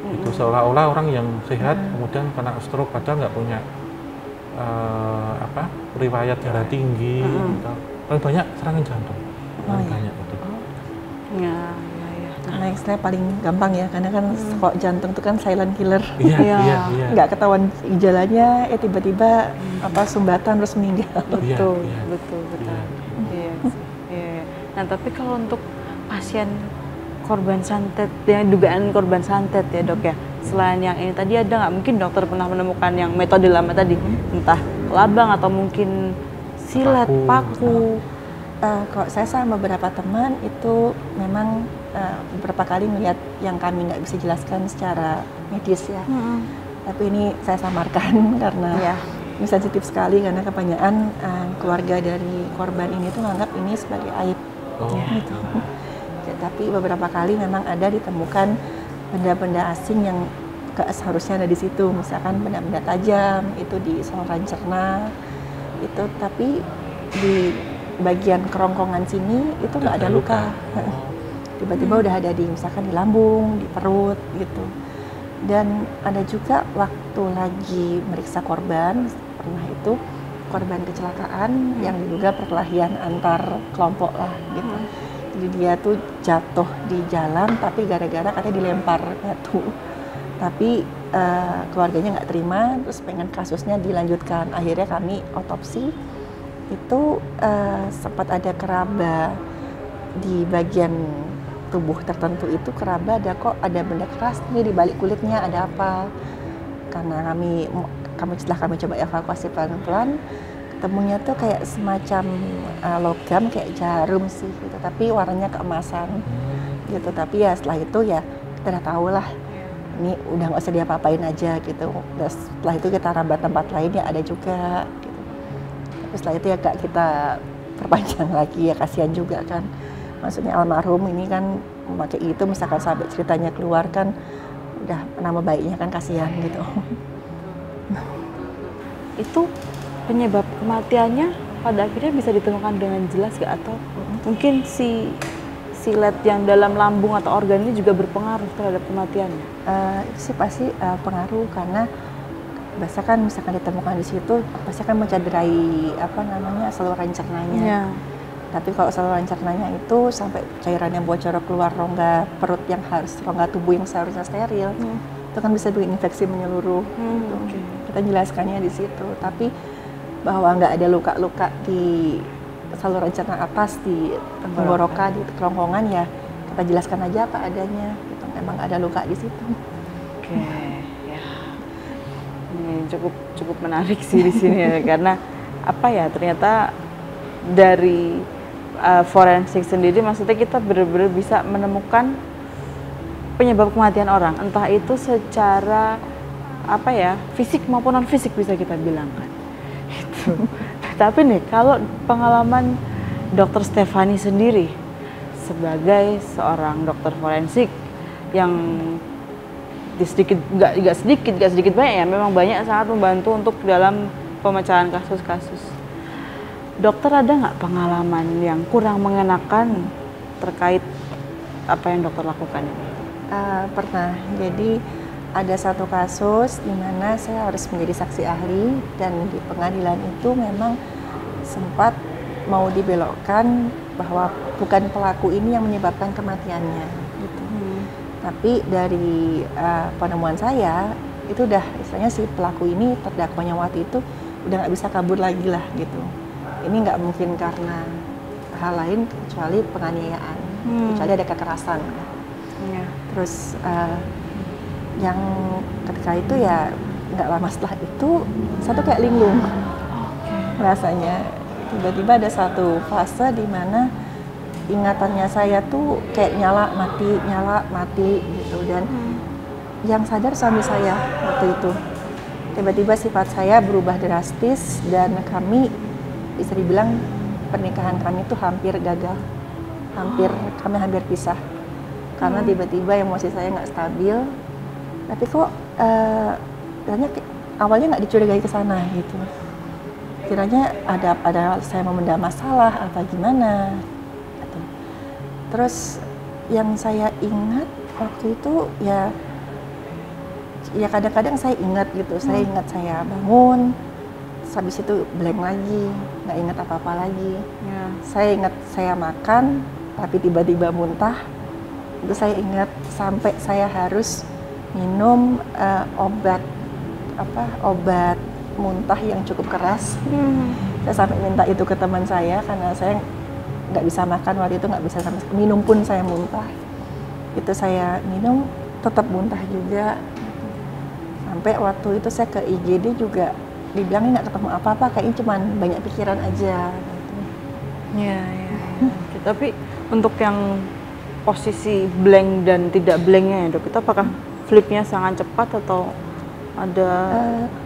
Speaker 2: Itu seolah-olah orang yang sehat kemudian kena stroke padahal nggak punya riwayat darah tinggi. Gitu. Paling banyak serangan jantung. Paling banyak itu.
Speaker 3: Ya.
Speaker 1: Karena istilah paling gampang ya, karena kan kok jantung itu kan silent killer.
Speaker 2: Iya.
Speaker 1: Nggak ketahuan gejalanya, tiba-tiba sumbatan terus meninggal.
Speaker 3: Betul.
Speaker 2: Iya.
Speaker 3: Iya. Nah, tapi kalau untuk pasien korban santet, yang dugaan korban santet ya dok ya, selain yang ini tadi ada nggak mungkin dokter pernah menemukan yang metode lama tadi, entah labang atau mungkin silet, paku.
Speaker 1: Kalau saya sama beberapa teman itu memang beberapa kali melihat yang kami nggak bisa jelaskan secara medis ya. Tapi ini saya samarkan karena ini sensitif sekali karena kebanyakan keluarga dari korban ini tuh menganggap ini sebagai aib. Gitu. Tapi beberapa kali memang ada ditemukan benda-benda asing yang seharusnya ada di situ, misalkan benda-benda tajam itu di saluran cerna itu, tapi di bagian kerongkongan sini itu nggak ada luka. Tiba-tiba udah ada di misalkan di lambung, di perut gitu. Dan ada juga waktu lagi meriksa korban, pernah itu korban kecelakaan yang diduga perkelahian antar kelompok lah gitu. Jadi dia tuh jatuh di jalan tapi gara-gara katanya dilempar batu. Tapi keluarganya nggak terima, terus pengen kasusnya dilanjutkan. Akhirnya kami otopsi, itu sempat ada keraba di bagian tubuh tertentu itu, keraba ada kok ada benda keras nih di balik kulitnya, ada apa? Karena setelah kami coba evakuasi pelan-pelan, ketemunya tuh kayak semacam logam kayak jarum sih gitu, tapi warnanya keemasan gitu. Tapi ya setelah itu ya kita udah tahu lah ini udah nggak usah diapa-apain aja gitu. Terus setelah itu kita raba tempat lain ya ada juga gitu. Tapi setelah itu ya gak kita perpanjang lagi ya, kasihan juga kan. Maksudnya almarhum ini kan memakai itu, misalkan sampai ceritanya keluar kan udah nama baiknya kan, kasihan gitu.
Speaker 3: Itu penyebab kematiannya pada akhirnya bisa ditemukan dengan jelas gak? Atau mungkin si silet yang dalam lambung atau organ ini juga berpengaruh terhadap kematiannya?
Speaker 1: Itu sih pasti pengaruh, karena biasa kan misalkan ditemukan di situ pasti kan mencederai saluran cernanya.
Speaker 3: Ya.
Speaker 1: Tapi kalau saluran cernanya itu sampai cairan yang bocor keluar rongga perut yang rongga tubuh yang seharusnya steril, itu kan bisa bikin infeksi menyeluruh.
Speaker 3: Okay.
Speaker 1: Kita jelaskannya di situ. Tapi bahwa nggak ada luka-luka di saluran cerna atas, di tenggorokan, di kerongkongan, ya kita jelaskan aja apa adanya. Gitu. Emang ada luka di situ.
Speaker 3: Oke, ya. Ini cukup menarik sih di sini ya, karena ternyata dari forensik sendiri, maksudnya kita benar-benar bisa menemukan penyebab kematian orang, entah itu secara fisik maupun non fisik bisa kita bilangkan. Gitu. Tapi nih, kalau pengalaman Dr. Stefani sendiri sebagai seorang dokter forensik yang nggak sedikit banyak ya, memang banyak sangat membantu untuk dalam pemecahan kasus-kasus. Dokter ada nggak pengalaman yang kurang mengenakan terkait apa yang dokter lakukan ini?
Speaker 1: Pernah. Jadi ada satu kasus di mana saya harus menjadi saksi ahli, dan di pengadilan itu memang sempat mau dibelokkan bahwa bukan pelaku ini yang menyebabkan kematiannya gitu. Tapi dari penemuan saya itu udah istilahnya si pelaku ini, terdakwanya waktu itu udah nggak bisa kabur lagi lah gitu. Ini nggak mungkin karena hal lain kecuali penganiayaan, kecuali ada kekerasan. Terus yang ketika itu ya nggak lama setelah itu saya tuh kayak linglung rasanya. Tiba-tiba ada satu fase di mana ingatannya saya tuh kayak nyala mati gitu, dan yang sadar suami saya waktu itu. Tiba-tiba sifat saya berubah drastis dan kami bisa dibilang pernikahan kami tuh hampir gagal, kami hampir pisah karena tiba-tiba emosi saya nggak stabil. Tapi kok awalnya nggak dicurigai ke sana gitu. Kiranya ada saya memendam masalah apa gimana gitu. Terus yang saya ingat waktu itu ya kadang-kadang saya ingat gitu, saya ingat saya bangun, habis itu blank lagi, nggak ingat apa-apa lagi. Saya ingat saya makan tapi tiba-tiba muntah, itu saya ingat sampai saya harus minum obat muntah yang cukup keras. Saya sampai minta itu ke teman saya karena saya nggak bisa makan waktu itu, nggak bisa minum pun saya muntah. Itu saya minum tetap muntah juga. Sampai waktu itu saya ke IGD juga dibilangnya nggak ketemu apa-apa, kayaknya cuma banyak pikiran aja. Gitu.
Speaker 3: Ya. Tapi untuk yang posisi blank dan tidak blanknya ya dok, itu apakah flipnya sangat cepat atau ada?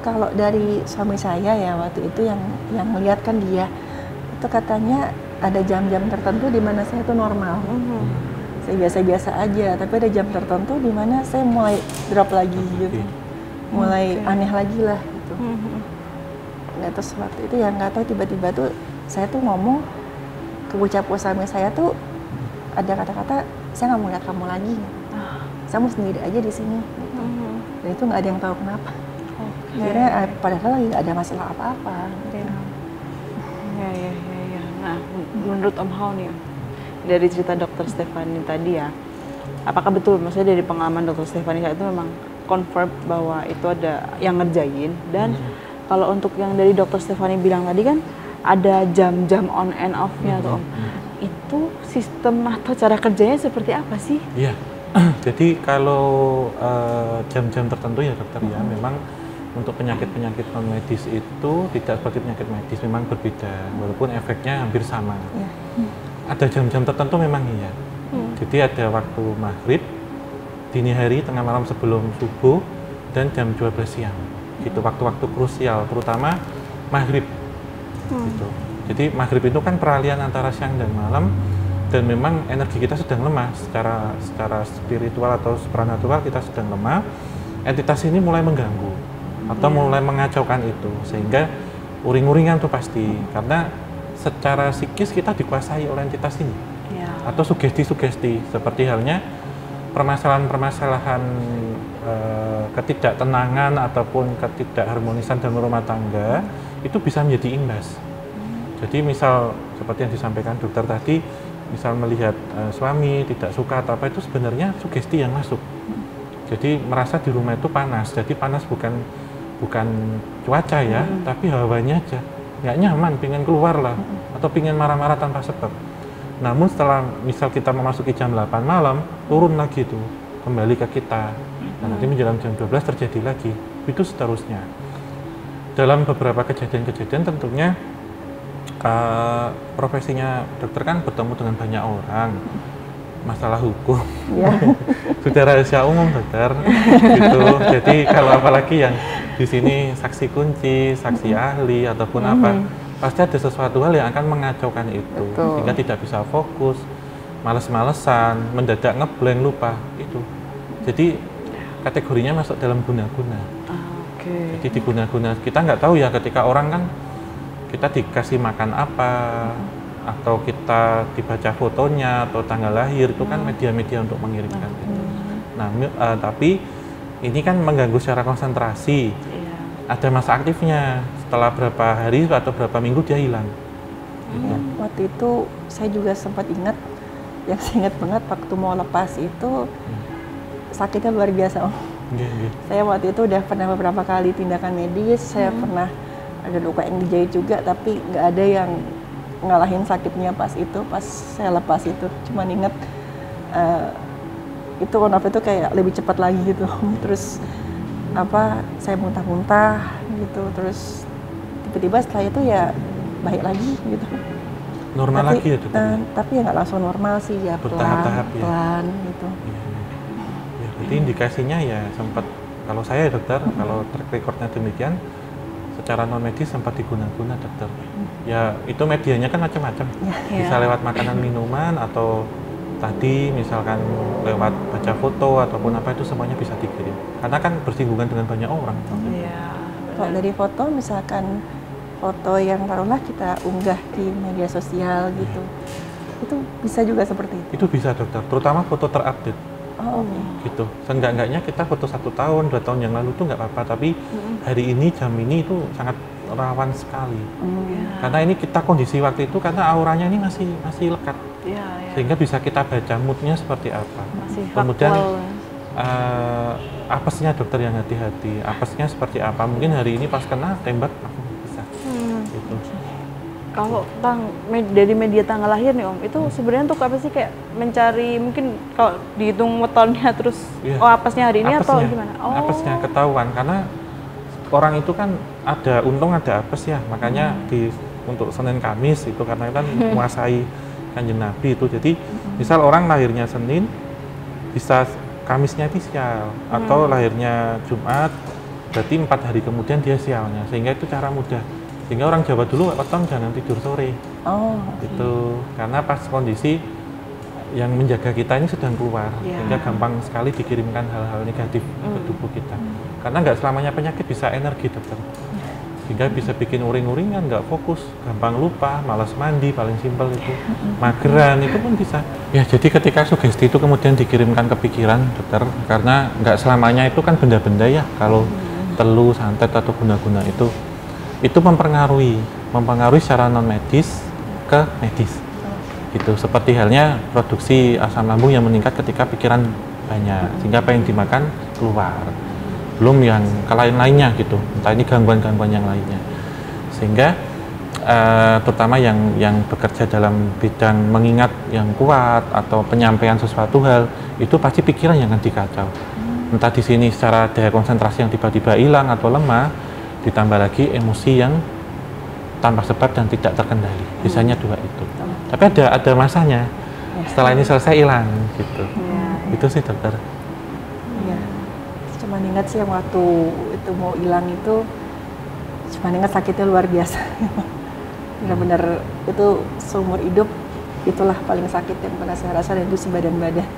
Speaker 1: Kalau dari suami saya ya waktu itu yang melihat kan dia itu katanya ada jam-jam tertentu di mana saya itu normal. Saya biasa-biasa aja, tapi ada jam tertentu di mana saya mulai drop lagi gitu, mulai aneh lagi lah gitu. Nah, terus waktu itu ya nggak tahu tiba-tiba tuh saya tuh ngomong ke suami saya tuh ada kata-kata, saya nggak mau lihat kamu lagi. Saya mau sendiri aja di sini. Gitu. Dan itu nggak ada yang tahu kenapa. Akhirnya padahal lagi nggak ada masalah apa-apa. Gitu.
Speaker 3: Ya. Nah, menurut Om Hao nih, dari cerita Dokter Stephanie tadi ya, apakah betul, maksudnya dari pengalaman Dokter Stephanie itu memang confirm bahwa itu ada yang ngerjain, dan kalau untuk yang dari Dokter Stephanie bilang tadi kan ada jam-jam on and off-nya tuh Om. Itu sistem atau cara kerjanya seperti apa sih?
Speaker 2: Iya. Jadi kalau jam-jam tertentu ya dokter ya, memang untuk penyakit-penyakit non medis itu tidak seperti penyakit medis, memang berbeda walaupun efeknya hampir sama. Ada jam-jam tertentu memang iya. Jadi ada waktu maghrib, dini hari, tengah malam sebelum subuh, dan jam 12 siang. Gitu waktu-waktu krusial, terutama maghrib. Gitu. Jadi maghrib itu kan peralihan antara siang dan malam, dan memang energi kita sedang lemah secara spiritual atau supranatural, kita sedang lemah. Entitas ini mulai mengganggu atau mulai mengacaukan itu, sehingga uring-uringan tuh pasti karena secara psikis kita dikuasai oleh entitas ini, atau sugesti-sugesti, seperti halnya permasalahan-permasalahan ketidaktenangan ataupun ketidakharmonisan dalam rumah tangga itu bisa menjadi imbas. Jadi misal seperti yang disampaikan dokter tadi, misal melihat suami tidak suka atau apa, itu sebenarnya sugesti yang masuk. Jadi merasa di rumah itu panas, jadi panas bukan cuaca ya, tapi hawanya aja nggak nyaman, pengen keluar lah, atau pengen marah-marah tanpa sebab. Namun setelah misal kita memasuki jam 8 malam, turun lagi tuh, kembali ke kita. Nah, nanti menjelang jam 12 terjadi lagi, itu seterusnya. Dalam beberapa kejadian-kejadian tentunya profesinya dokter kan bertemu dengan banyak orang, masalah hukum, sudah rahasia umum dokter, gitu. Jadi kalau apalagi yang di sini saksi kunci, saksi ahli ataupun apa, pasti ada sesuatu hal yang akan mengacaukan itu, sehingga tidak bisa fokus, males-malesan, mendadak ngeblank, lupa itu. Jadi kategorinya masuk dalam guna-guna. Jadi di guna-guna kita nggak tahu ya, ketika orang kan kita dikasih makan apa, atau kita dibaca fotonya atau tanggal lahir, itu kan media-media untuk mengirimkan itu. Nah, tapi ini kan mengganggu secara konsentrasi.
Speaker 3: Iya.
Speaker 2: Ada masa aktifnya, setelah berapa hari atau berapa minggu dia hilang. Gitu.
Speaker 1: Ya, waktu itu saya juga sempat ingat, yang saya ingat banget waktu mau lepas itu sakitnya luar biasa, Om.
Speaker 2: Iya.
Speaker 1: Saya waktu itu udah pernah beberapa kali tindakan medis, saya pernah ada luka yang dijahit juga, tapi nggak ada yang ngalahin sakitnya pas saya lepas itu. Cuman ingat itu konop itu kayak lebih cepat lagi gitu. Terus saya muntah-muntah gitu, terus tiba-tiba setelah itu ya baik lagi gitu.
Speaker 2: Normal
Speaker 1: Tapi,
Speaker 2: lagi ya dokter?
Speaker 1: tapi ya nggak langsung normal sih, ya
Speaker 2: Bertahap-tahap ya?
Speaker 1: pelan gitu.
Speaker 2: Ya, berarti indikasinya ya sempat, kalau saya ya dokter, kalau track recordnya demikian, secara non medis sempat diguna-guna dokter. Ya itu medianya kan macam-macam, bisa lewat makanan minuman atau tadi misalkan lewat baca foto ataupun apa, itu semuanya bisa dikirim. Karena kan bersinggungan dengan banyak orang.
Speaker 3: Iya.
Speaker 1: Kalau dari foto, misalkan foto yang taruhlah kita unggah di media sosial gitu, itu bisa juga seperti itu.
Speaker 2: Itu bisa dokter, terutama foto terupdate.
Speaker 1: Oh, oke.
Speaker 2: Gitu. Seenggak-enggaknya kita foto 1 tahun, 2 tahun yang lalu tuh nggak apa-apa, tapi hari ini, jam ini itu sangat rawan sekali. Karena ini kita kondisi waktu itu, karena auranya ini masih lekat.
Speaker 3: Iya.
Speaker 2: Sehingga bisa kita baca moodnya seperti apa.
Speaker 3: Masih
Speaker 2: Kemudian
Speaker 3: faktual.
Speaker 2: apesnya dokter yang hati-hati, apesnya seperti apa. Mungkin hari ini pas kena tembak aku bisa. Gitu.
Speaker 3: Kalau dari media tanggal lahir nih Om, itu sebenarnya untuk apa sih, kayak mencari mungkin kalau dihitung wetonnya terus apesnya hari ini atau gimana?
Speaker 2: Apesnya ketahuan, karena orang itu kan ada untung ada apes ya, makanya untuk Senin Kamis itu karena kan menguasai Kanjeng Nabi itu. Jadi misal orang lahirnya Senin, bisa Kamisnya itu sial, atau lahirnya Jumat, berarti 4 hari kemudian dia sialnya, sehingga itu cara mudah. Sehingga orang Jawa dulu weton jangan tidur sore.
Speaker 1: Oh,
Speaker 2: Itu karena pas kondisi yang menjaga kita ini sedang keluar, sehingga gampang sekali dikirimkan hal-hal negatif ke tubuh kita. Karena nggak selamanya penyakit bisa energi dokter, sehingga bisa bikin uring-uringan, nggak fokus, gampang lupa, malas mandi, paling simpel itu, mageran itu pun bisa. Ya jadi ketika sugesti itu kemudian dikirimkan ke pikiran dokter, karena nggak selamanya itu kan benda-benda ya, kalau telu, santet atau guna-guna itu mempengaruhi secara non medis ke medis. Gitu, seperti halnya produksi asam lambung yang meningkat ketika pikiran banyak, sehingga apa yang dimakan keluar. Belum yang ke lain-lainnya gitu, entah ini gangguan-gangguan yang lainnya. Sehingga terutama yang bekerja dalam bidang mengingat yang kuat atau penyampaian sesuatu hal, itu pasti pikiran yang akan dikacau. Entah di sini secara daya konsentrasi yang tiba-tiba hilang atau lemah, ditambah lagi emosi yang tanpa sebab dan tidak terkendali. Biasanya 2 itu. Tapi ada masanya. Setelah ini selesai hilang gitu. Itu sih dokter.
Speaker 1: Iya. Cuma ingat sih yang waktu itu mau hilang itu, cuma ingat sakitnya luar biasa. Benar-benar itu seumur hidup itulah paling sakit yang pernah saya rasa, dan itu sebadan-badan.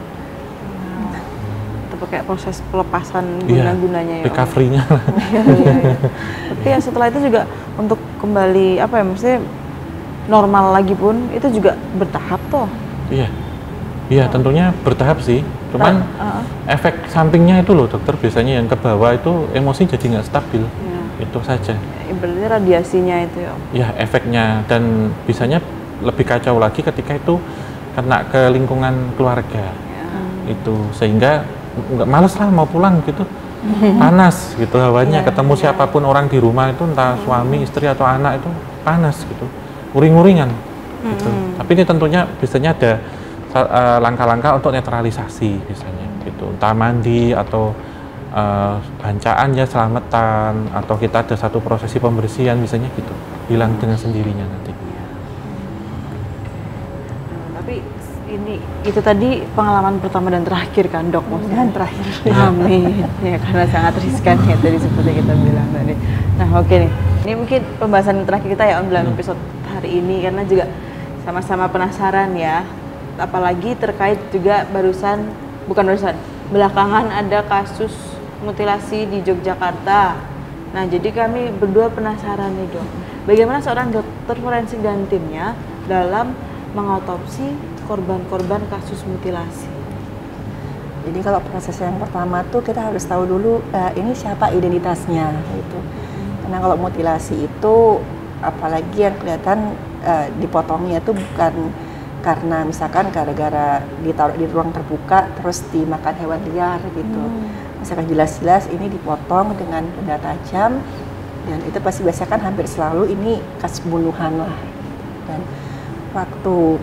Speaker 3: Itu kayak proses pelepasan guna-gunanya ya.
Speaker 2: Recovery-nya.
Speaker 3: Tapi ya setelah itu juga untuk kembali maksudnya normal lagi pun itu juga bertahap toh.
Speaker 2: Iya, tentunya bertahap sih. Cuman efek sampingnya itu loh dokter, biasanya yang ke bawah itu emosi jadi nggak stabil. Itu saja.
Speaker 3: Berarti radiasinya itu ya.
Speaker 2: Ya, efeknya, dan bisanya lebih kacau lagi ketika itu kena ke lingkungan keluarga. Itu sehingga nggak, males lah mau pulang gitu, panas gitu hawanya, ketemu siapapun orang di rumah itu, entah suami, istri atau anak, itu panas gitu, uring-uringan gitu. Tapi ini tentunya biasanya ada langkah-langkah untuk netralisasi biasanya gitu, entah mandi atau bancaan ya, selamatan, atau kita ada satu prosesi pembersihan biasanya gitu, hilang dengan sendirinya nanti.
Speaker 3: Tapi itu tadi pengalaman pertama dan terakhir kan dok?
Speaker 1: Dan terakhir.
Speaker 3: Amin. Ya karena sangat riskan ya tadi seperti kita bilang tadi. Nah oke nih, ini mungkin pembahasan terakhir kita ya Om dalam episode hari ini, karena juga sama-sama penasaran ya, apalagi terkait juga belakangan ada kasus mutilasi di Yogyakarta. Nah jadi kami berdua penasaran nih dok, bagaimana seorang dokter forensik dan timnya dalam mengautopsi korban-korban kasus mutilasi.
Speaker 1: Jadi kalau proses yang pertama tuh kita harus tahu dulu ini siapa identitasnya gitu. Karena kalau mutilasi itu apalagi yang kelihatan dipotongnya itu bukan karena misalkan gara-gara ditaruh di ruang terbuka terus dimakan hewan liar gitu. Misalkan jelas-jelas ini dipotong dengan benda tajam dan itu pasti biasanya kan hampir selalu ini kasus pembunuhan lah. Dan waktu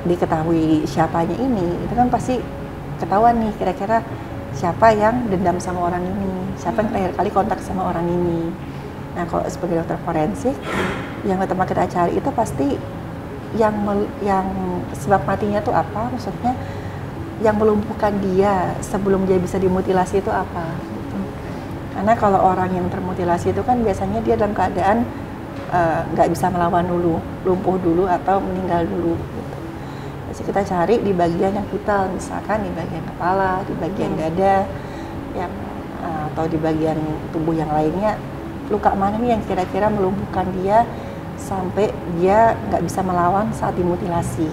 Speaker 1: diketahui siapanya ini, itu kan pasti ketahuan nih kira-kira siapa yang dendam sama orang ini, siapa yang terakhir kali kontak sama orang ini. Nah kalau sebagai dokter forensik, yang pertama kita cari itu pasti yang sebab matinya itu apa, maksudnya yang melumpuhkan dia sebelum dia bisa dimutilasi itu apa. Gitu. Karena kalau orang yang termutilasi itu kan biasanya dia dalam keadaan nggak bisa melawan dulu, lumpuh dulu atau meninggal dulu. Gitu. Jadi kita cari di bagian yang vital, misalkan di bagian kepala, di bagian dada, yang atau di bagian tubuh yang lainnya, luka mana nih yang kira-kira melumpuhkan dia sampai dia nggak bisa melawan saat dimutilasi.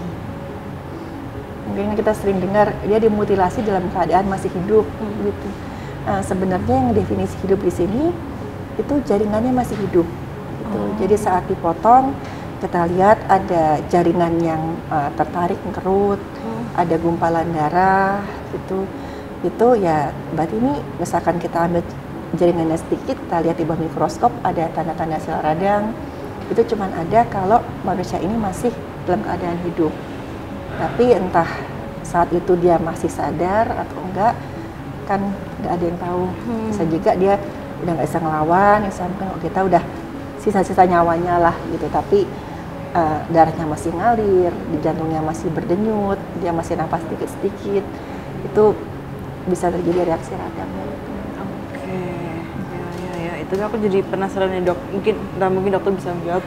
Speaker 1: Mungkin kita sering dengar dia dimutilasi dalam keadaan masih hidup, gitu. Sebenarnya yang definisi hidup di sini itu jaringannya masih hidup. Gitu. Jadi saat dipotong kita lihat ada jaringan yang tertarik mengerut, ada gumpalan darah, gitu. Itu ya berarti ini misalkan kita ambil jaringannya sedikit, kita lihat di bawah mikroskop ada tanda-tanda sel radang. Itu cuma ada kalau manusia ini masih dalam keadaan hidup. Tapi entah saat itu dia masih sadar atau enggak, kan nggak ada yang tahu. Bisa juga dia udah nggak bisa ngelawan, misalkan kita udah sisa-sisa nyawanya lah gitu. Tapi darahnya masih ngalir, di jantungnya masih berdenyut, dia masih nafas sedikit-sedikit. Itu bisa terjadi reaksi radang.
Speaker 3: Oke, ya. Itu aku jadi penasaran nih dok. Mungkin dokter bisa menjawab.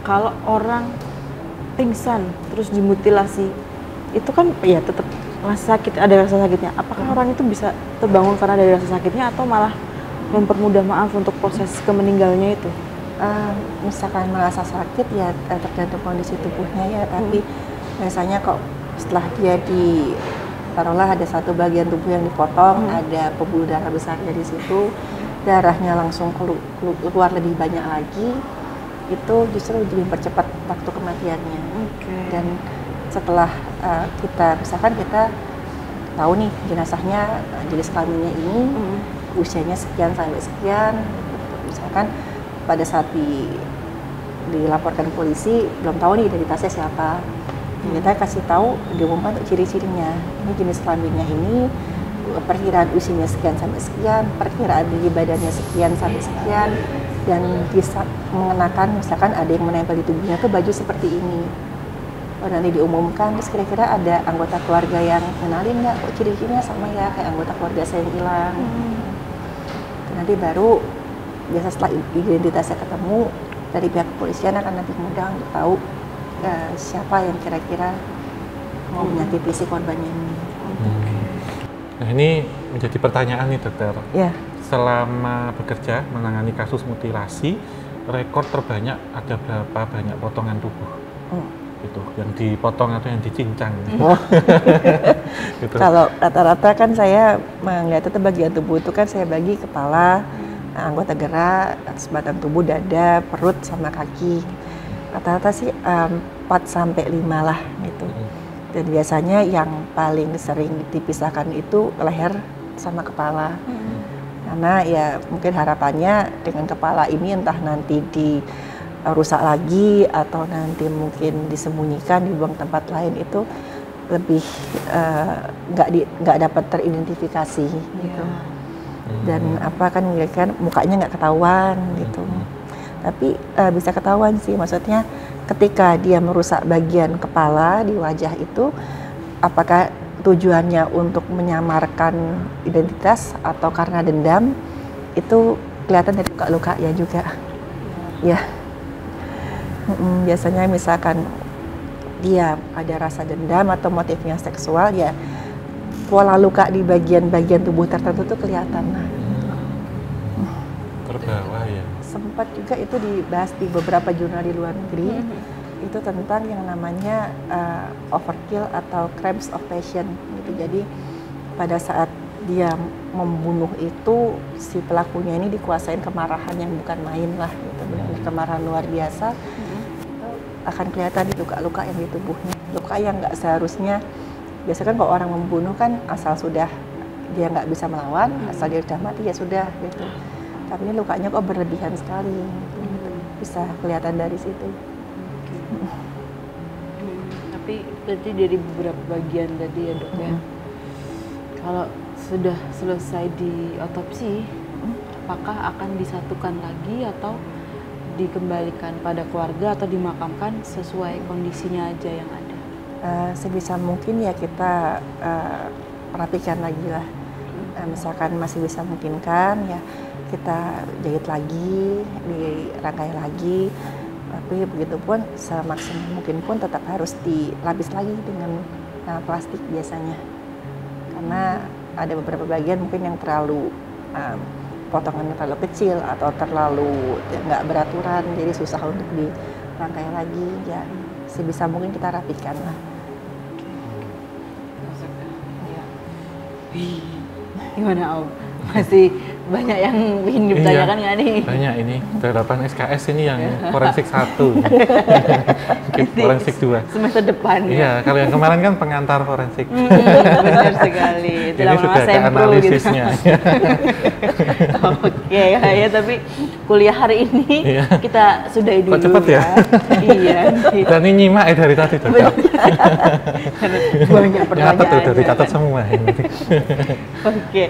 Speaker 3: Kalau orang pingsan terus dimutilasi, itu kan ya tetap rasa sakit, ada rasa sakitnya. Apakah orang itu bisa terbangun karena dari rasa sakitnya atau malah mempermudah untuk proses kemeninggalnya itu?
Speaker 1: Misalkan merasa sakit ya tergantung kondisi tubuhnya ya. Tapi biasanya kok setelah dia taruhlah ada satu bagian tubuh yang dipotong, ada pembuluh darah besarnya di situ, darahnya langsung keluar lebih banyak lagi, itu justru lebih mempercepat waktu kematiannya. Dan setelah misalkan kita tahu nih jenazahnya, jenis kelaminnya ini, usianya sekian sampai sekian, misalkan pada saat dilaporkan polisi belum tahu nih identitasnya siapa. Kita kasih tahu, diumumkan untuk ciri-cirinya. Ini jenis kelaminnya ini, perkiraan usianya sekian sampai sekian, perkiraan tinggi badannya sekian sampai sekian, dan bisa mengenakan, misalkan ada yang menempel di tubuhnya tuh baju seperti ini. Nanti diumumkan, terus kira-kira ada anggota keluarga yang kenalin nggak, kok ciri-cirinya sama ya kayak anggota keluarga saya yang hilang. Nanti baru, biasa setelah identitasnya ketemu, dari pihak kepolisian akan nanti mudah untuk tahu siapa yang kira-kira mau menyakiti si korbannya ini.
Speaker 2: Nah ini menjadi pertanyaan nih dokter.
Speaker 1: Ya.
Speaker 2: Selama bekerja menangani kasus mutilasi, rekor terbanyak ada berapa banyak potongan tubuh? Itu yang dipotong atau yang dicincang? Gitu.
Speaker 1: Kalau rata-rata kan saya melihat itu bagian tubuh itu kan saya bagi kepala, anggota gerak, batang tubuh, dada, perut, sama kaki. Rata-rata sih 4-5 lah gitu. Dan biasanya yang paling sering dipisahkan itu leher sama kepala. Karena ya mungkin harapannya dengan kepala ini entah nanti dirusak lagi atau nanti mungkin disembunyikan, dibuang tempat lain, itu lebih nggak dapat teridentifikasi gitu. Dan kan mukanya nggak ketahuan gitu. Tapi bisa ketahuan sih, maksudnya ketika dia merusak bagian kepala di wajah itu, apakah tujuannya untuk menyamarkan identitas atau karena dendam, itu kelihatan dari luka-luka ya juga. Ya, biasanya misalkan dia ada rasa dendam atau motifnya seksual, ya pola luka di bagian-bagian tubuh tertentu tuh kelihatan.
Speaker 2: Terbawa ya.
Speaker 1: Sempat juga itu dibahas di beberapa jurnal di luar negeri, itu tentang yang namanya overkill atau crimes of passion gitu. Jadi pada saat dia membunuh itu si pelakunya ini dikuasain kemarahan yang bukan main lah gitu, benar-benar kemarahan luar biasa. Akan kelihatan di luka-luka yang di tubuhnya, luka yang nggak seharusnya. Biasanya kan kalau orang membunuh kan asal sudah dia nggak bisa melawan, asal dia sudah mati ya sudah gitu. Tapi ini lukanya kok berlebihan sekali, gitu. Bisa kelihatan dari situ.
Speaker 3: Tapi berarti dari beberapa bagian tadi ya dok ya. Kalau sudah selesai di otopsi, apakah akan disatukan lagi atau dikembalikan pada keluarga atau dimakamkan sesuai kondisinya aja yang ada?
Speaker 1: Sebisa mungkin ya kita rapikan lagi lah. Misalkan masih bisa memungkinkan ya kita jahit lagi, dirangkai lagi. Tapi begitu pun semaksimal mungkin pun tetap harus dilapis lagi dengan plastik biasanya. Karena ada beberapa bagian mungkin yang terlalu potongannya terlalu kecil atau terlalu nggak beraturan, jadi susah untuk dirangkai lagi. Ya sebisa mungkin kita rapikan lah.
Speaker 3: Gimana Om? Masih banyak yang ingin ditanyakan nggak nih?
Speaker 2: Banyak ini, 8 SKS ini yang forensik 1. Mungkin forensik 2.
Speaker 3: Semester depan ya?
Speaker 2: Iya, kalau yang kemarin kan pengantar forensik.
Speaker 3: Benar sekali.
Speaker 2: Ini sudah ke analisisnya.
Speaker 3: Gitu. Oke ya, tapi kuliah hari ini kita sudahi dulu.
Speaker 2: Kok cepet ya?
Speaker 3: Iya.
Speaker 2: Dan ini nyimak dari tadi tuh.
Speaker 3: Banyak pertanyaan.
Speaker 2: Nyatet udah dicatat semua.
Speaker 3: Oke.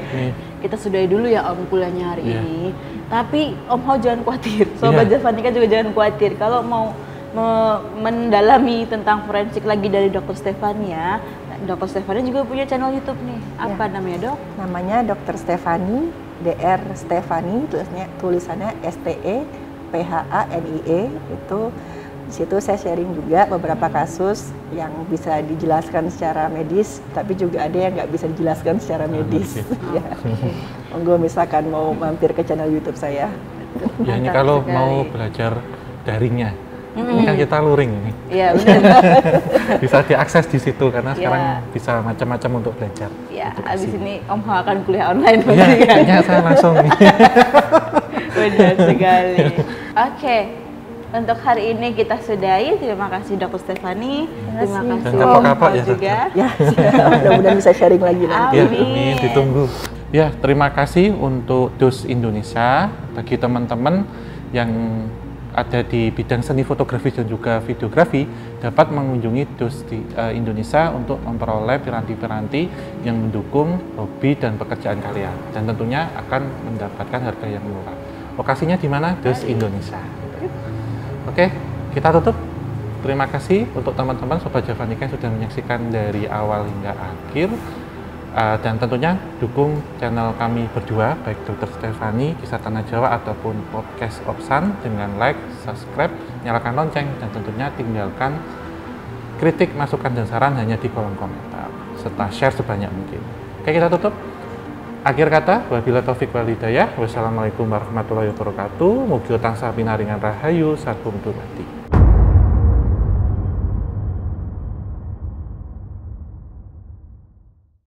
Speaker 3: Kita sudahi dulu ya Om kuliahnya hari ini. Tapi Om Ho jangan khawatir, Sobat Javanika juga jangan khawatir. Kalau mau mendalami tentang forensik lagi dari Dr. Stefania, Dr. Stefania juga punya channel YouTube nih. Apa namanya dok?
Speaker 1: Namanya Dr. Stefani, Dr. Stefani, tulisannya STEPHANIE. Itu di situ saya sharing juga beberapa kasus yang bisa dijelaskan secara medis, tapi juga ada yang nggak bisa dijelaskan secara medis. Ya. Monggo misalkan mau mampir ke channel YouTube saya.
Speaker 2: Ya ini kalau mau belajar daringnya, ini kan kita luring ini.
Speaker 3: Iya benar.
Speaker 2: Bisa diakses di situ karena sekarang bisa macam-macam untuk belajar.
Speaker 3: Ya, abis ini Om Ho akan kuliah online.
Speaker 2: Iya, kayaknya saya langsung.
Speaker 3: Benar sekali. Oke. Untuk hari ini kita sudahi. Terima kasih Dr. Stefani. Terima kasih Om Ho juga.
Speaker 1: Ya, mudah-mudahan bisa sharing lagi nanti.
Speaker 2: Ya, amin, ditunggu. Ya, terima kasih untuk DOS Indonesia bagi teman-teman yang ada di bidang seni fotografi dan juga videografi dapat mengunjungi DOS Indonesia untuk memperoleh piranti-piranti yang mendukung hobi dan pekerjaan kalian dan tentunya akan mendapatkan harga yang murah. Lokasinya di mana? DOS Indonesia. Oke, kita tutup. Terima kasih untuk teman-teman Sobat Javanika yang sudah menyaksikan dari awal hingga akhir. Dan tentunya dukung channel kami berdua, baik Dr. Stefani, Kisah Tanah Jawa, ataupun Podcast Opsan dengan like, subscribe, nyalakan lonceng, dan tentunya tinggalkan kritik, masukan, dan saran hanya di kolom komentar, serta share sebanyak mungkin. Oke, kita tutup. Akhir kata, wabillahi taufik wal hidayah. Wassalamualaikum warahmatullahi wabarakatuh. Mugi tansah pinaringan rahayu sarkum dumadi.